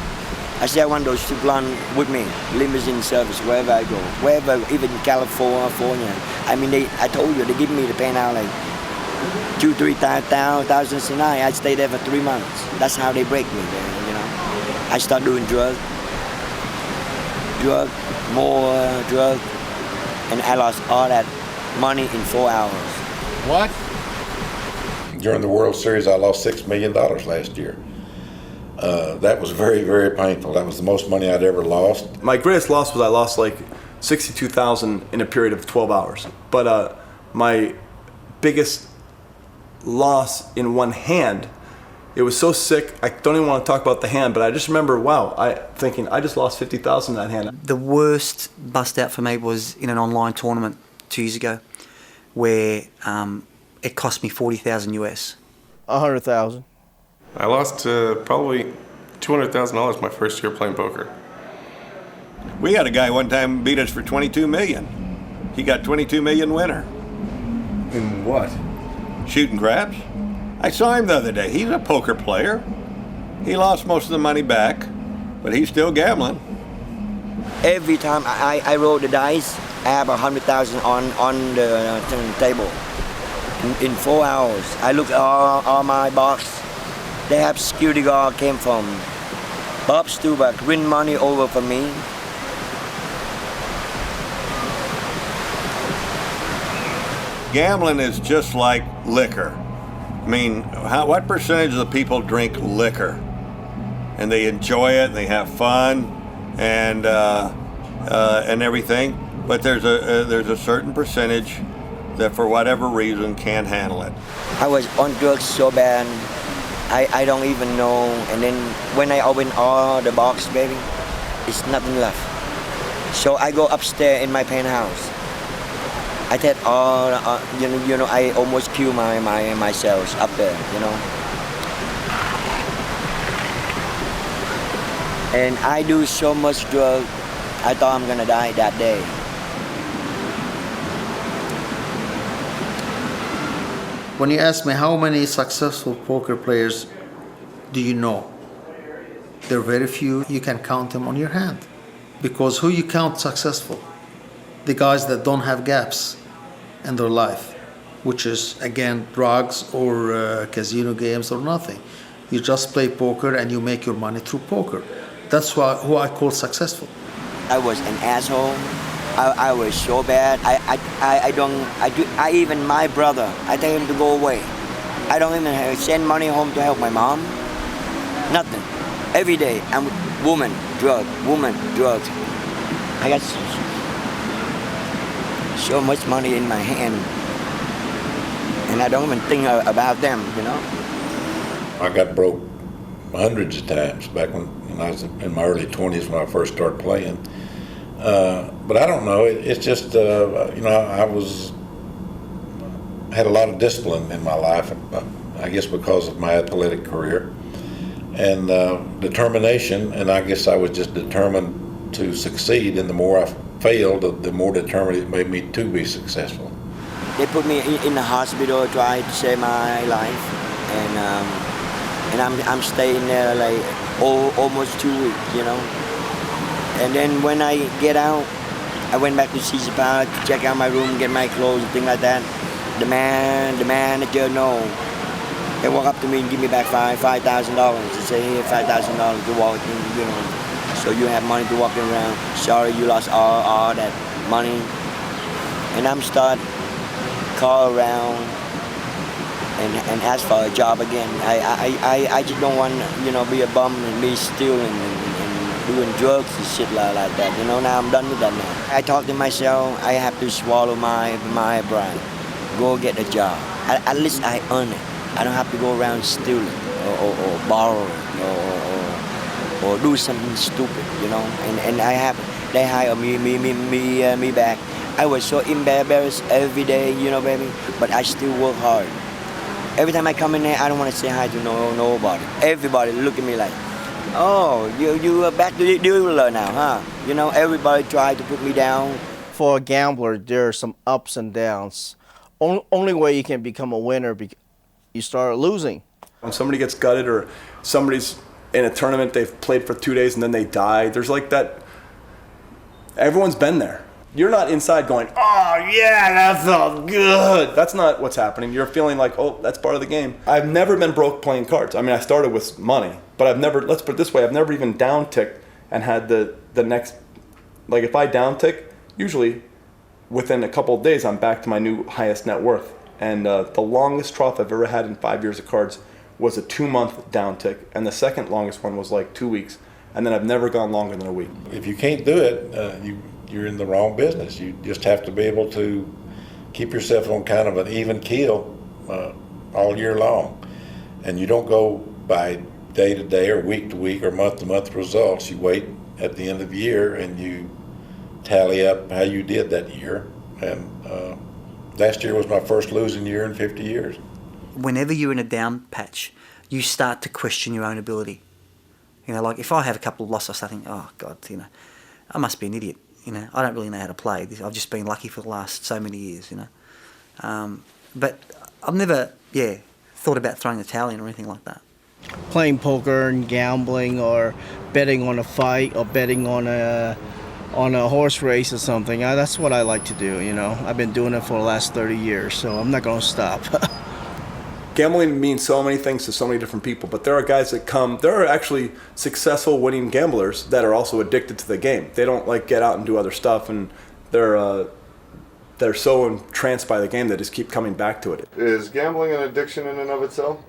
S5: I say I want those 2 blonde with me, limousine service, wherever I go. Wherever, even California. I mean, I told you, they give me the penthouse like $2,000-3,000 a night. I stayed there for 3 months. That's how they break me there, you know. I start doing drugs, more drugs, and I lost all that money in 4 hours.
S1: What? During the World Series, I lost $6 million last year. That was very, very painful. That was the most money I'd ever lost.
S19: My greatest loss was I lost like $62,000 in a period of 12 hours. But my biggest loss in one hand, it was so sick, I don't even want to talk about the hand, but I just remember, thinking I just lost $50,000 in that hand.
S18: The worst bust out for me was in an online tournament 2 years ago, where it cost me $40,000 US.
S3: 100,000.
S8: I lost probably $200,000 my first year playing poker.
S6: We had a guy one time beat us for $22 million. He got $22 million winner.
S16: In what?
S6: Shooting craps. I saw him the other day. He's a poker player. He lost most of the money back, but he's still gambling.
S5: Every time I roll the dice, I have 100,000 on the table. In 4 hours, I look at all my box. They have security guard came from Bob Stuback, win money over for me.
S6: Gambling is just like liquor. I mean, what percentage of the people drink liquor? And they enjoy it, and they have fun, and everything. But there's a certain percentage that, for whatever reason, can't handle it.
S5: I was on drugs so bad, I don't even know. And then when I open all the box, baby, it's nothing left. So I go upstairs in my penthouse. I take all, you know, I almost kill myself up there, you know. And I do so much drug, I thought I'm gonna die that day.
S13: When you ask me how many successful poker players do you know, there are very few. You can count them on your hand. Because who you count successful? The guys that don't have gaps in their life, which is, again, drugs or casino games or nothing. You just play poker and you make your money through poker. That's who I call successful.
S5: I was an asshole. I was so bad. I even my brother, I tell him to go away. I don't even send money home to help my mom. Nothing. Every day, I'm woman, drugs. I got so much money in my hand, and I don't even think about them, you know.
S1: I got broke hundreds of times back when I was in my early 20s when I first started playing. But I don't know. It's just you know, I had a lot of discipline in my life. I guess because of my athletic career and determination. And I guess I was just determined to succeed. And the more I failed, the more determined it made me to be successful.
S5: They put me in the hospital, tried to save my life, and I'm staying there like almost 2 weeks, you know. And then when I get out, I went back to Caesar Palace to check out my room, get my clothes and things like that. The manager, no. They walk up to me and give me back $5,000. They say, here, $5,000 to walk in, you know. So you have money to walk around. Sorry, you lost all that money. And I'm start call around and ask for a job again. I just don't want, you know, be a bum and be stealing doing drugs and shit like that. You know, now I'm done with that now. I talk to myself, I have to swallow my pride. Go get a job. At least I earn it. I don't have to go around stealing or borrowing or do something stupid, you know. And they hire me back. I was so embarrassed every day, you know, baby. But I still work hard. Every time I come in there, I don't want to say hi to nobody. Everybody look at me like, oh, you are back to the dealer now, huh? You know, everybody tried to put me down.
S3: For a gambler, there are some ups and downs. Only way you can become a winner, you start losing.
S19: When somebody gets gutted or somebody's in a tournament, they've played for 2 days and then they die, there's like that, everyone's been there. You're not inside going, oh yeah, that felt good. That's not what's happening. You're feeling like, oh, that's part of the game. I've never been broke playing cards. I mean, I started with money, but I've never, let's put it this way, I've never even down ticked and had the next, like if I down tick, usually within a couple of days, I'm back to my new highest net worth. And the longest trough I've ever had in 5 years of cards was a 2-month down tick. And the second longest one was like 2 weeks. And then I've never gone longer than a week.
S1: If you can't do it, you're in the wrong business. You just have to be able to keep yourself on kind of an even keel all year long. And you don't go by day to day or week to week or month to month results. You wait at the end of the year and you tally up how you did that year. And last year was my first losing year in 50 years.
S18: Whenever you're in a down patch, you start to question your own ability. You know, like if I have a couple of losses, I start thinking, oh God, you know, I must be an idiot. You know, I don't really know how to play. I've just been lucky for the last so many years, you know. But I've never, thought about throwing the towel in or anything like that.
S22: Playing poker and gambling or betting on a fight or betting on a horse race or something, that's what I like to do, you know. I've been doing it for the last 30 years, so I'm not going to stop.
S19: Gambling means so many things to so many different people, but there are guys that there are actually successful winning gamblers that are also addicted to the game. They don't like get out and do other stuff, and they're so entranced by the game they just keep coming back to it.
S16: Is gambling an addiction in and of itself?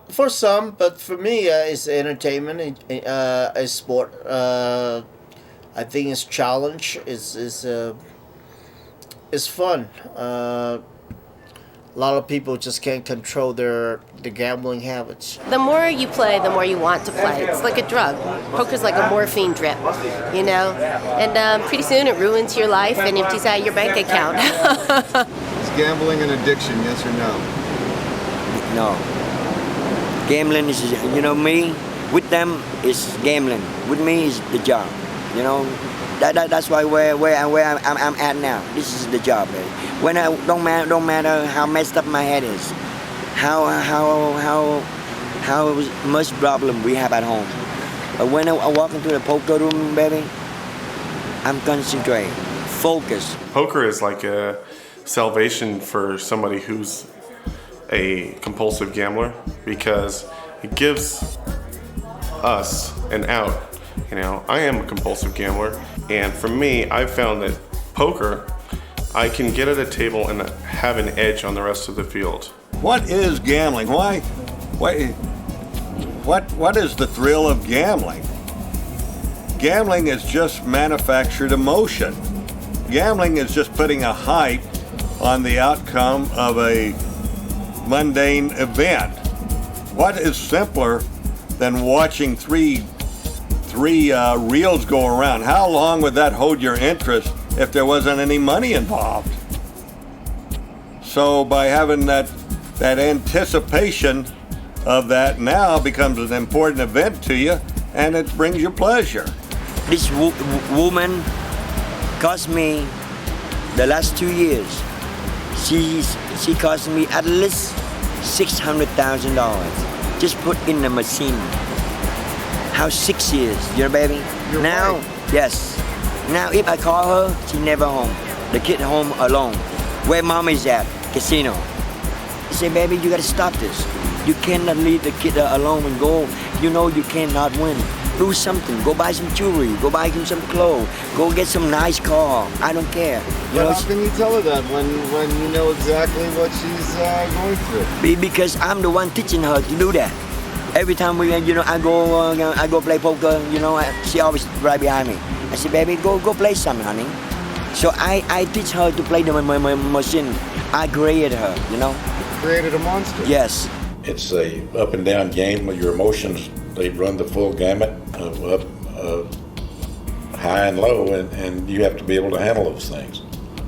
S3: For some, but for me, it's entertainment, it's sport. I think it's challenge, it's fun. A lot of people just can't control their gambling habits.
S7: The more you play, the more you want to play. It's like a drug. Poker's like a morphine drip, you know? And pretty soon it ruins your life and empties out your bank account.
S16: Is gambling an addiction, yes or no?
S5: No. Gambling is, you know, me, with them is gambling. With me is the job, you know? That's why where I'm at now. This is the job, baby. When I don't matter how messed up my head is, how much problem we have at home. But when I walk into the poker room, baby, I'm concentrating, focus.
S8: Poker is like a salvation for somebody who's a compulsive gambler because it gives us an out. You know, I am a compulsive gambler, and for me, I've found that poker, I can get at a table and have an edge on the rest of the field.
S6: What is gambling? What is the thrill of gambling? Gambling is just manufactured emotion. Gambling is just putting a hype on the outcome of a mundane event. What is simpler than watching three reels go around? How long would that hold your interest if there wasn't any money involved? So by having that anticipation of that now becomes an important event to you, and it brings you pleasure.
S5: This woman cost me the last 2 years. She cost me at least $600,000 just put in the machine. How 6 years, you know, baby?
S3: You're
S5: now,
S3: right.
S5: Yes. Now, if I call her, she never home. The kid home alone. Where mom is at? Casino. I say, baby, you gotta stop this. You cannot leave the kid alone and go. You know you cannot win. Do something. Go buy some jewelry. Go buy him some clothes. Go get some nice car. I don't care. You know,
S16: how can you tell her that when you know exactly what she's going through?
S5: Because I'm the one teaching her to do that. Every time I go play poker, she always right behind me. I said, baby, go play something, honey. So I teach her to play my machine. I created her,
S11: Created a monster.
S5: Yes.
S1: It's a up and down game with your emotions. They run the full gamut of up, high and low, and you have to be able to handle those things.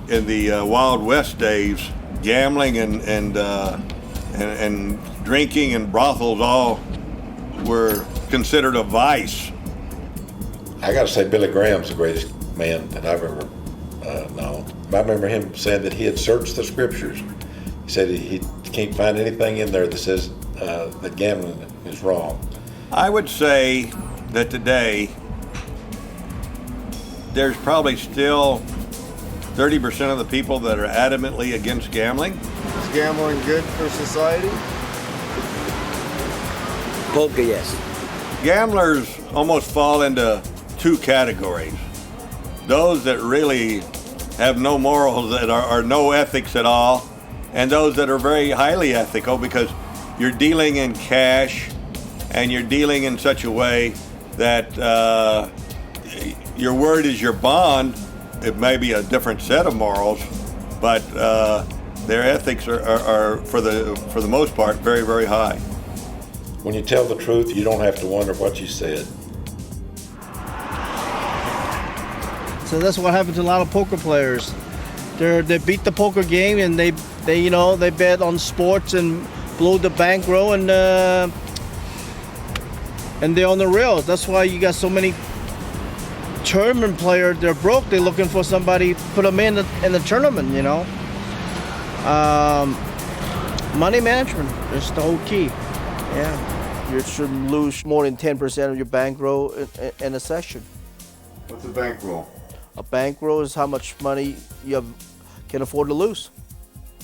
S6: In the Wild West days, gambling and drinking and brothels all were considered a vice.
S1: I got to say, Billy Graham's the greatest man that I've ever known. I remember him saying that he had searched the scriptures. He said he can't find anything in there that says that gambling is wrong.
S6: I would say that today there's probably still 30% of the people that are adamantly against gambling.
S11: Is gambling good for society?
S5: Poker, yes.
S6: Gamblers almost fall into two categories. Those that really have no morals, that are no ethics at all, and those that are very highly ethical because you're dealing in cash and you're dealing in such a way that your word is your bond. It may be a different set of morals, but their ethics are for the most part, very, very high.
S1: When you tell the truth, you don't have to wonder what you said.
S22: So that's what happened to a lot of poker players. They beat the poker game and they bet on sports and blow the bankroll and they're on the rails. That's why you got so many tournament players. They're broke. They're looking for somebody put them in the tournament. Money management is the whole key. Yeah, you shouldn't lose more than 10% of your bankroll in a session.
S11: What's a bankroll?
S22: A bankroll is how much money you can afford to lose.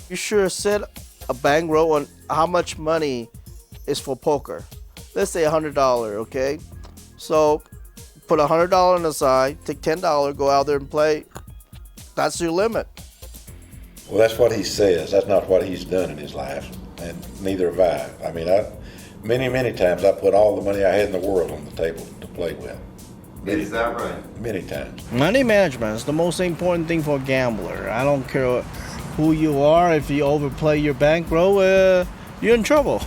S22: You should set a bankroll on how much money is for poker. Let's say $100, okay? So put $100 on the side, take $10, go out there and play. That's your limit.
S1: Well, that's what he says. That's not what he's done in his life, and neither have I. I mean, many times I put all the money I had in the world on the table to play with.
S16: Is that right?
S1: Many times.
S22: Money management is the most important thing for a gambler. I don't care who you are. If you overplay your bankroll, you're in trouble.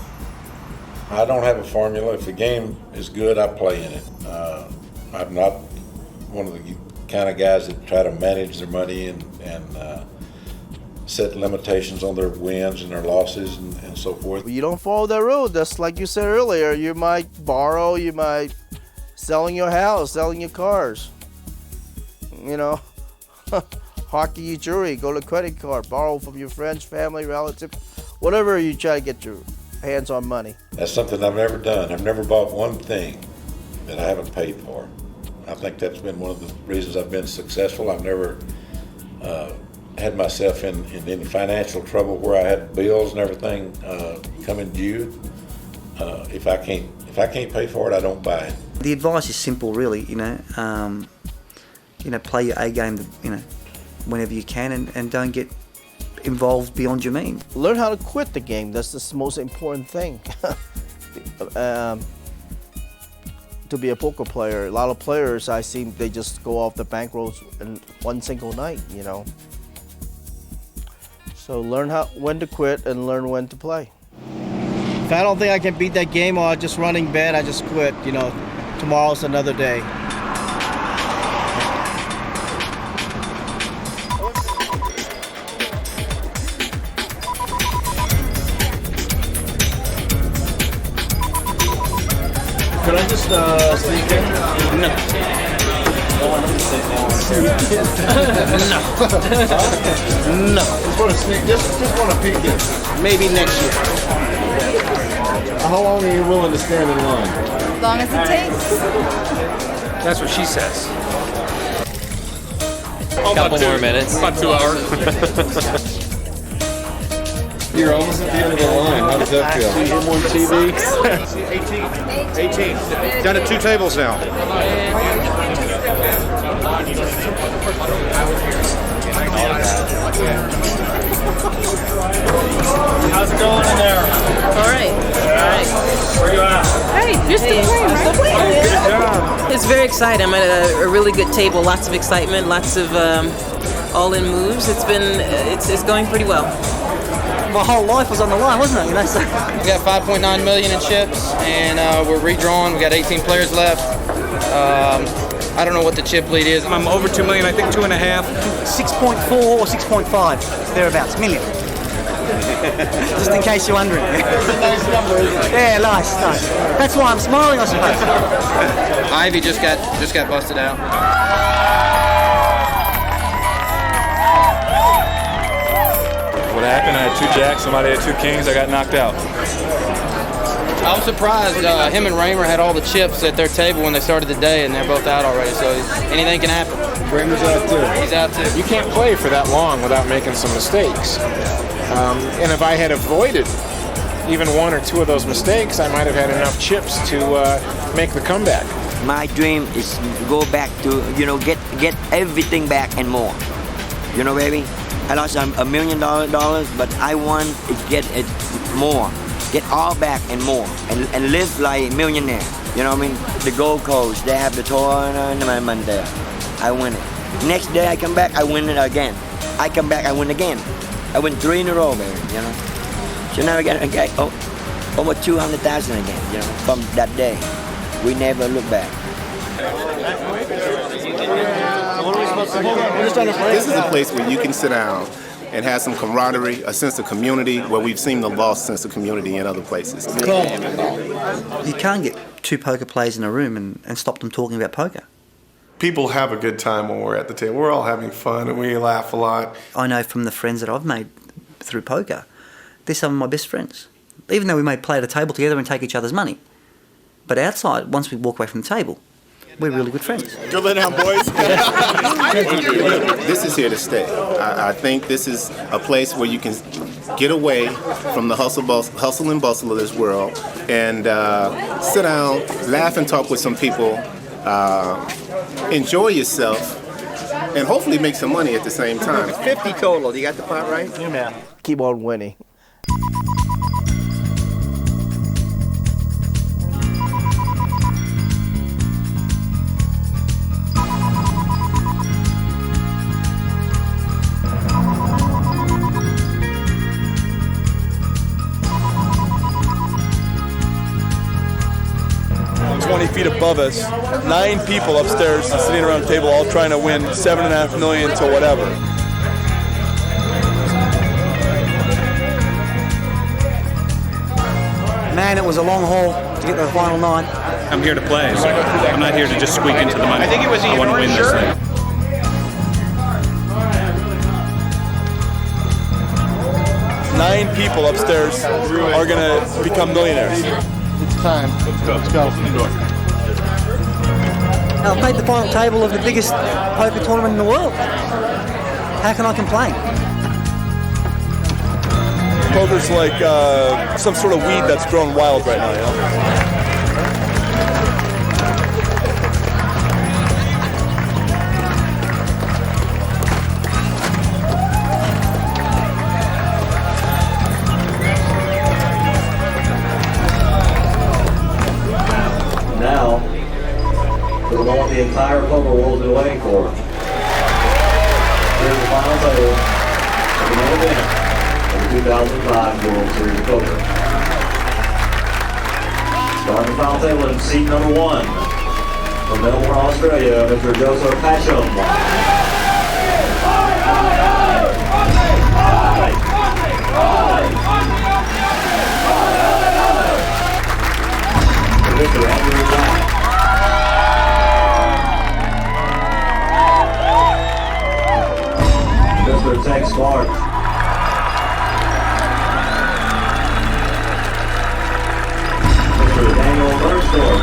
S1: I don't have a formula. If the game is good, I play in it. I'm not one of the kind of guys that try to manage their money and set limitations on their wins and their losses and so forth.
S22: You don't follow that rule. That's like you said earlier. You might borrow, you might selling your house, selling your cars. Hockey your jewelry, go to credit card, borrow from your friends, family, relatives, whatever you try to get your hands on money.
S1: That's something I've never done. I've never bought one thing that I haven't paid for. I think that's been one of the reasons I've been successful. I've never had myself in any financial trouble where I had bills and everything coming due. If I can't pay for it, I don't buy it.
S18: The advice is simple, really. Play your A game. Whenever you can, and don't get involved beyond your means.
S22: Learn how to quit the game. That's the most important thing. To be a poker player, a lot of players I see they just go off the bankrolls in one single night. So learn when to quit and learn when to play. If I don't think I can beat that game or I'm just running bad, I just quit. Tomorrow's another day.
S11: Could I just sneak in?
S12: No. No.
S11: Just want to sneak. Just want to peek in.
S12: Maybe next year.
S11: How long are you willing to stand in line?
S21: As long as it takes.
S15: That's what she says.
S12: Couple more minutes. About 2 hours.
S11: You're almost at the end of the line. How does that feel?
S12: See him on TV. 18. Down to 2 tables now.
S4: How's it going in there?
S7: All right.
S4: Where you at? excited. I'm at a really good table. Lots of excitement. Lots of all-in moves. It's going pretty well.
S10: My whole life was on the line, wasn't it? So. We got 5.9 million in chips, and we're redrawn. We got 18 players left. I don't know what the chip lead is.
S17: I'm over 2 million. I think 2.5.
S10: 6.4 or 6.5 thereabouts million. Just in case you're wondering. Nice number, isn't it? Yeah, nice. That's why I'm smiling, I suppose. Ivy just got busted out.
S17: What happened? I had 2 jacks, somebody had 2 kings, I got knocked out.
S10: I was surprised him and Raymer had all the chips at their table when they started the day, and they're both out already, so anything can happen.
S17: Raymer's out too.
S10: He's out too.
S17: You can't play for that long without making some mistakes. And if I had avoided even 1 or 2 of those mistakes, I might have had enough chips to make the comeback.
S5: My dream is go back to, get everything back and more. Baby? I lost $1 million, but I want to get it more. Get all back and more. And live like a millionaire. You know what I mean? The Gold Coast, they have the tournament there. I win it. Next day I come back, I win it again. I come back, I win again. I win 3 in a row, baby, So now I got over 200,000 again, from that day. We never look back.
S20: This is a place where you can sit down and have some camaraderie, a sense of community, where we've seen the lost sense of community in other places.
S18: You can't get 2 poker players in a room and stop them talking about poker.
S8: People have a good time when we're at the table. We're all having fun and we laugh a lot.
S18: I know from the friends that I've made through poker, they're some of my best friends. Even though we may play at a table together and take each other's money. But outside, once we walk away from the table, we're really good friends.
S20: Good lay down, boys. This is here to stay. I think this is a place where you can get away from the hustle and bustle of this world and sit down, laugh and talk with some people, enjoy yourself, and hopefully make some money at the same time.
S10: 50 total. You got the pot right?
S3: Yeah. Keep on winning.
S19: Feet above us, 9 people upstairs sitting around the table all trying to win $7.5 million to whatever.
S10: Man, it was a long haul to get to the final 9.
S17: I'm here to play, so I'm not here to just squeak into the money. I think it was I want to win this thing.
S19: Nine people upstairs are going to become millionaires.
S10: It's time. Let's go. I've played the final table of the biggest poker tournament in the world. How can I complain?
S19: Poker's like some sort of weed that's grown wild right now,
S23: Now, for the moment the entire poker world has been waiting for. Here's the final table of the main event of the 2005 World Series of Poker. Starting the final table in seat number 1 from Melbourne, Australia, Mr. Joseph Pasham. Mr. Andrew Black. Mr. Tex Clark. Mr. Daniel Bergsdorf.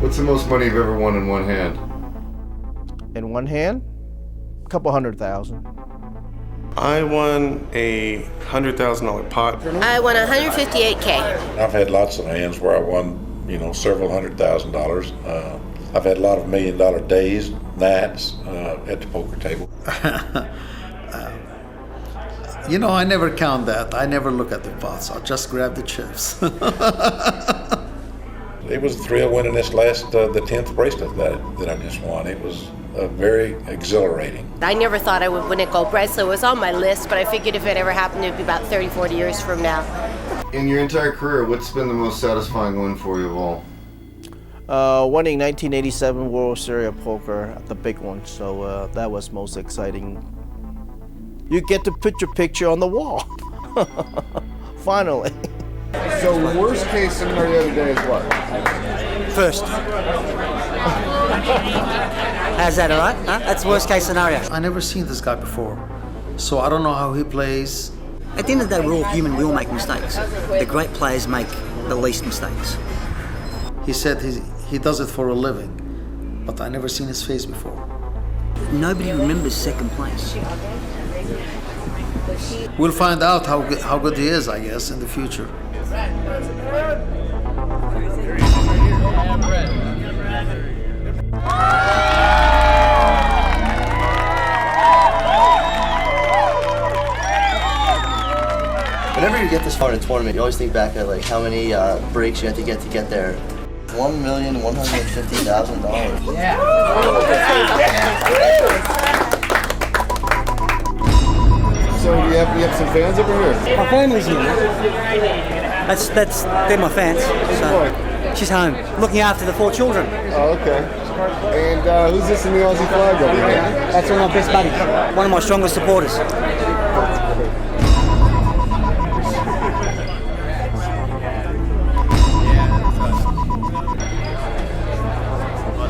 S16: What's the most money you've ever won in one hand?
S3: In one hand, a couple $100,000.
S8: I won a $100,000 pot.
S7: I won $158K.
S1: I've had lots of hands where I won, several $100,000. I've had a lot of $1 million days, nights at the poker table.
S13: I never count that. I never look at the pots. I'll just grab the chips.
S1: It was a thrill winning this last, the 10th bracelet that I just won. It was very exhilarating.
S7: I never thought I would win a gold bracelet. It was on my list, but I figured if it ever happened, it would be about 30, 40 years from now.
S16: In your entire career, what's been the most satisfying win for you of all?
S3: Winning 1987 World Series of Poker, the big one. So that was most exciting. You get to put your picture on the wall. Finally.
S16: So worst case scenario today is what?
S10: First. How's that, all right? Huh? That's worst case scenario.
S13: I never seen this guy before, so I don't know how he plays.
S18: At the end of the day, we're all human. We all make mistakes. The great players make the least mistakes.
S13: He said he does it for a living, but I never seen his face before.
S18: Nobody remembers second place.
S13: We'll find out how good he is, I guess, in the future.
S2: Whenever you get this far in a tournament, you always think back at like how many breaks you have to get there. $1,150,000. Yeah.
S16: So you have some fans over here?
S10: My family's here. They're my fans. So she's home, looking after the 4 children.
S16: Oh, okay. And who's this in the Aussie flag over here?
S10: That's one of my best buddies. One of my strongest supporters.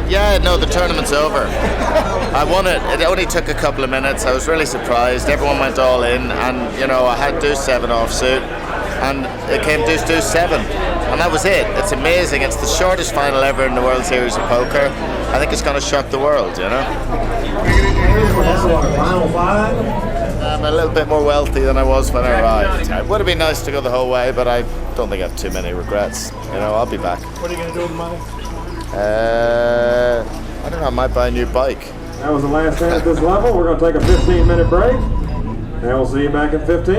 S9: Yeah, no, the tournament's over. I won it. It only took a couple of minutes. I was really surprised. Everyone went all in, and I had deuce 7 offsuit, and it came deuce 7, and that was it. It's amazing. It's the shortest final ever in the World Series of Poker. I think it's going to shock the world.
S14: Final 5.
S9: I'm a little bit more wealthy than I was when I arrived. It would have been nice to go the whole way, but I don't think I have too many regrets. I'll be back.
S14: What are you going to do with the money?
S9: I don't know, I might buy a new bike.
S14: That was the last hand at this level. We're going to take a 15-minute break, and we'll see you back at 15.
S16: I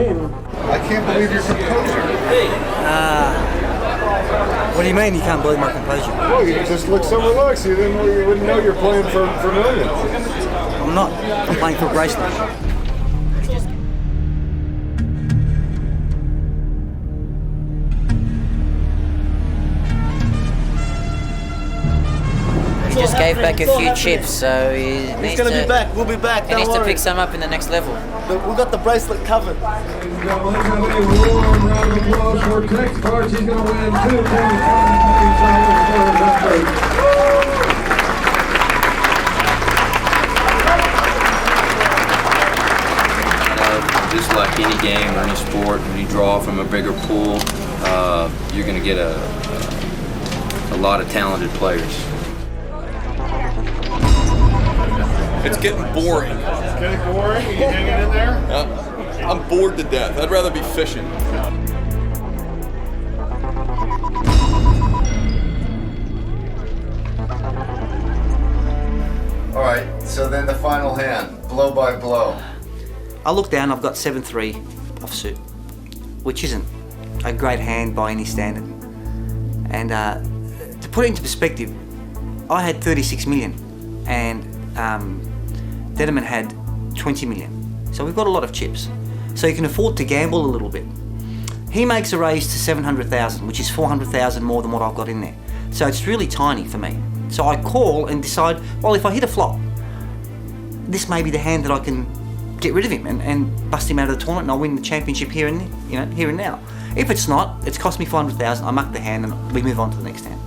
S16: can't believe your composure.
S18: What do you mean you can't believe my composure?
S16: Well, you just look so relaxed. You wouldn't know you're playing for millions.
S18: I'm not. I'm playing for a bracelet.
S24: He just gave back a few chips, so he's
S2: going to be back. We'll be back.
S24: He needs to pick some up in the next level.
S2: We got the bracelet covered.
S14: Warm round of applause for Tex Cards. He's going to win 2
S25: Just like any game or any sport, when you draw from a bigger pool, you're going to get a lot of talented players.
S19: It's getting boring.
S14: It's getting boring? Are you hanging in there?
S19: I'm bored to death. I'd rather be fishing.
S16: All right, so then the final hand, blow by blow.
S18: I look down, I've got 7-3 offsuit, which isn't a great hand by any standard. And to put it into perspective, I had 36 million and Dedeman had 20 million. So we've got a lot of chips. So you can afford to gamble a little bit. He makes a raise to 700,000, which is 400,000 more than what I've got in there. So it's really tiny for me. So I call and decide, well, if I hit a flop, this may be the hand that I can get rid of him and bust him out of the tournament and I'll win the championship here and now. If it's not, it's cost me 400,000, I muck the hand and we move on to the next hand.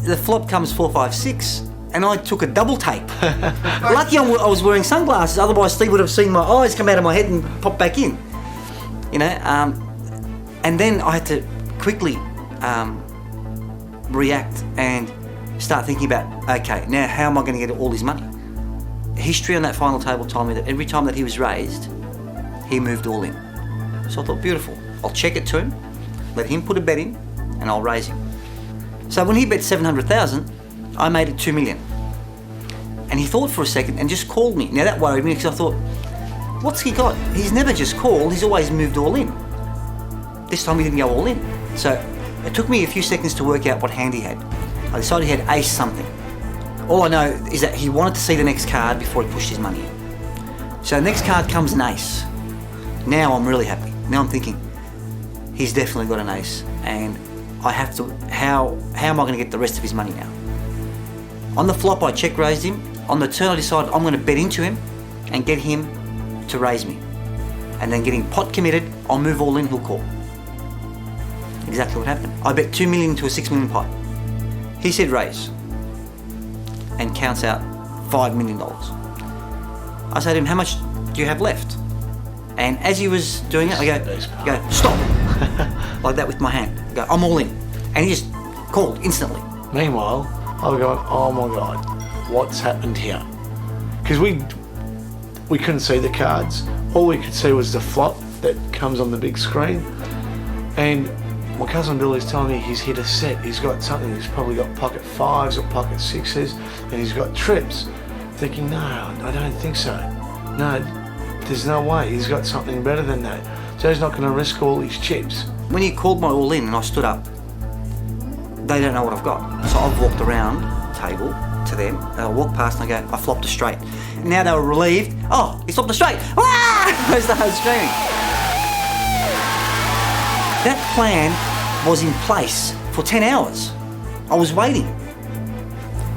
S18: The flop comes 4-5-6 and I took a double take. Lucky I was wearing sunglasses, otherwise Steve would have seen my eyes come out of my head and pop back in. You know, and then I had to quickly react and start thinking about, okay, now how am I going to get all his money? History on that final table told me that every time that he was raised, he moved all in. So I thought, beautiful. I'll check it to him, let him put a bet in, and I'll raise him. So when he bet 700,000, I made it 2 million. And he thought for a second and just called me. Now that worried me because I thought, what's he got? He's never just called, he's always moved all in. This time he didn't go all in. So it took me a few seconds to work out what hand he had. I decided he had ace something. All I know is that he wanted to see the next card before he pushed his money in. So the next card comes an ace. Now I'm really happy. Now I'm thinking, he's definitely got an ace, and I have to, how am I going to get the rest of his money now? On the flop, I check raised him. On the turn, I decided I'm going to bet into him and get him to raise me. And then getting pot committed, I'll move all in, he'll call. Exactly what happened. I bet 2 million to a 6 million pot. He said raise and counts out $5 million. I say to him, how much do you have left? And as he was doing it, I go, stop. Like that with my hand. I go, I'm all in. And he just called instantly.
S6: Meanwhile, I was going, oh my God, what's happened here? Because we couldn't see the cards. All we could see was the flop that comes on the big screen. And my cousin Billy's telling me he's hit a set. He's got something. He's probably got pocket fives or pocket sixes, and he's got trips. Thinking, no, I don't think so. No, there's no way. He's got something better than that. So he's not going to risk all his chips.
S18: When he called my all in and I stood up, they don't know what I've got. So I've walked around the table to them, and I walk past and I go, I flopped a straight. Now they were relieved. Oh, he flopped a straight. Ah! They started screaming. That plan was in place for 10 hours. I was waiting.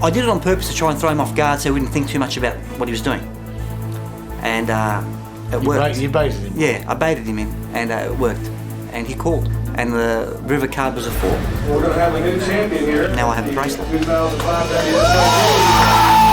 S18: I did it on purpose to try and throw him off guard so he wouldn't think too much about what he was doing. And it worked.
S6: You baited him?
S18: Yeah, I baited him in, and it worked. And he called. And the river card was a 4.
S14: We're going to have a new champion here.
S18: Now I have a bracelet.
S14: 2005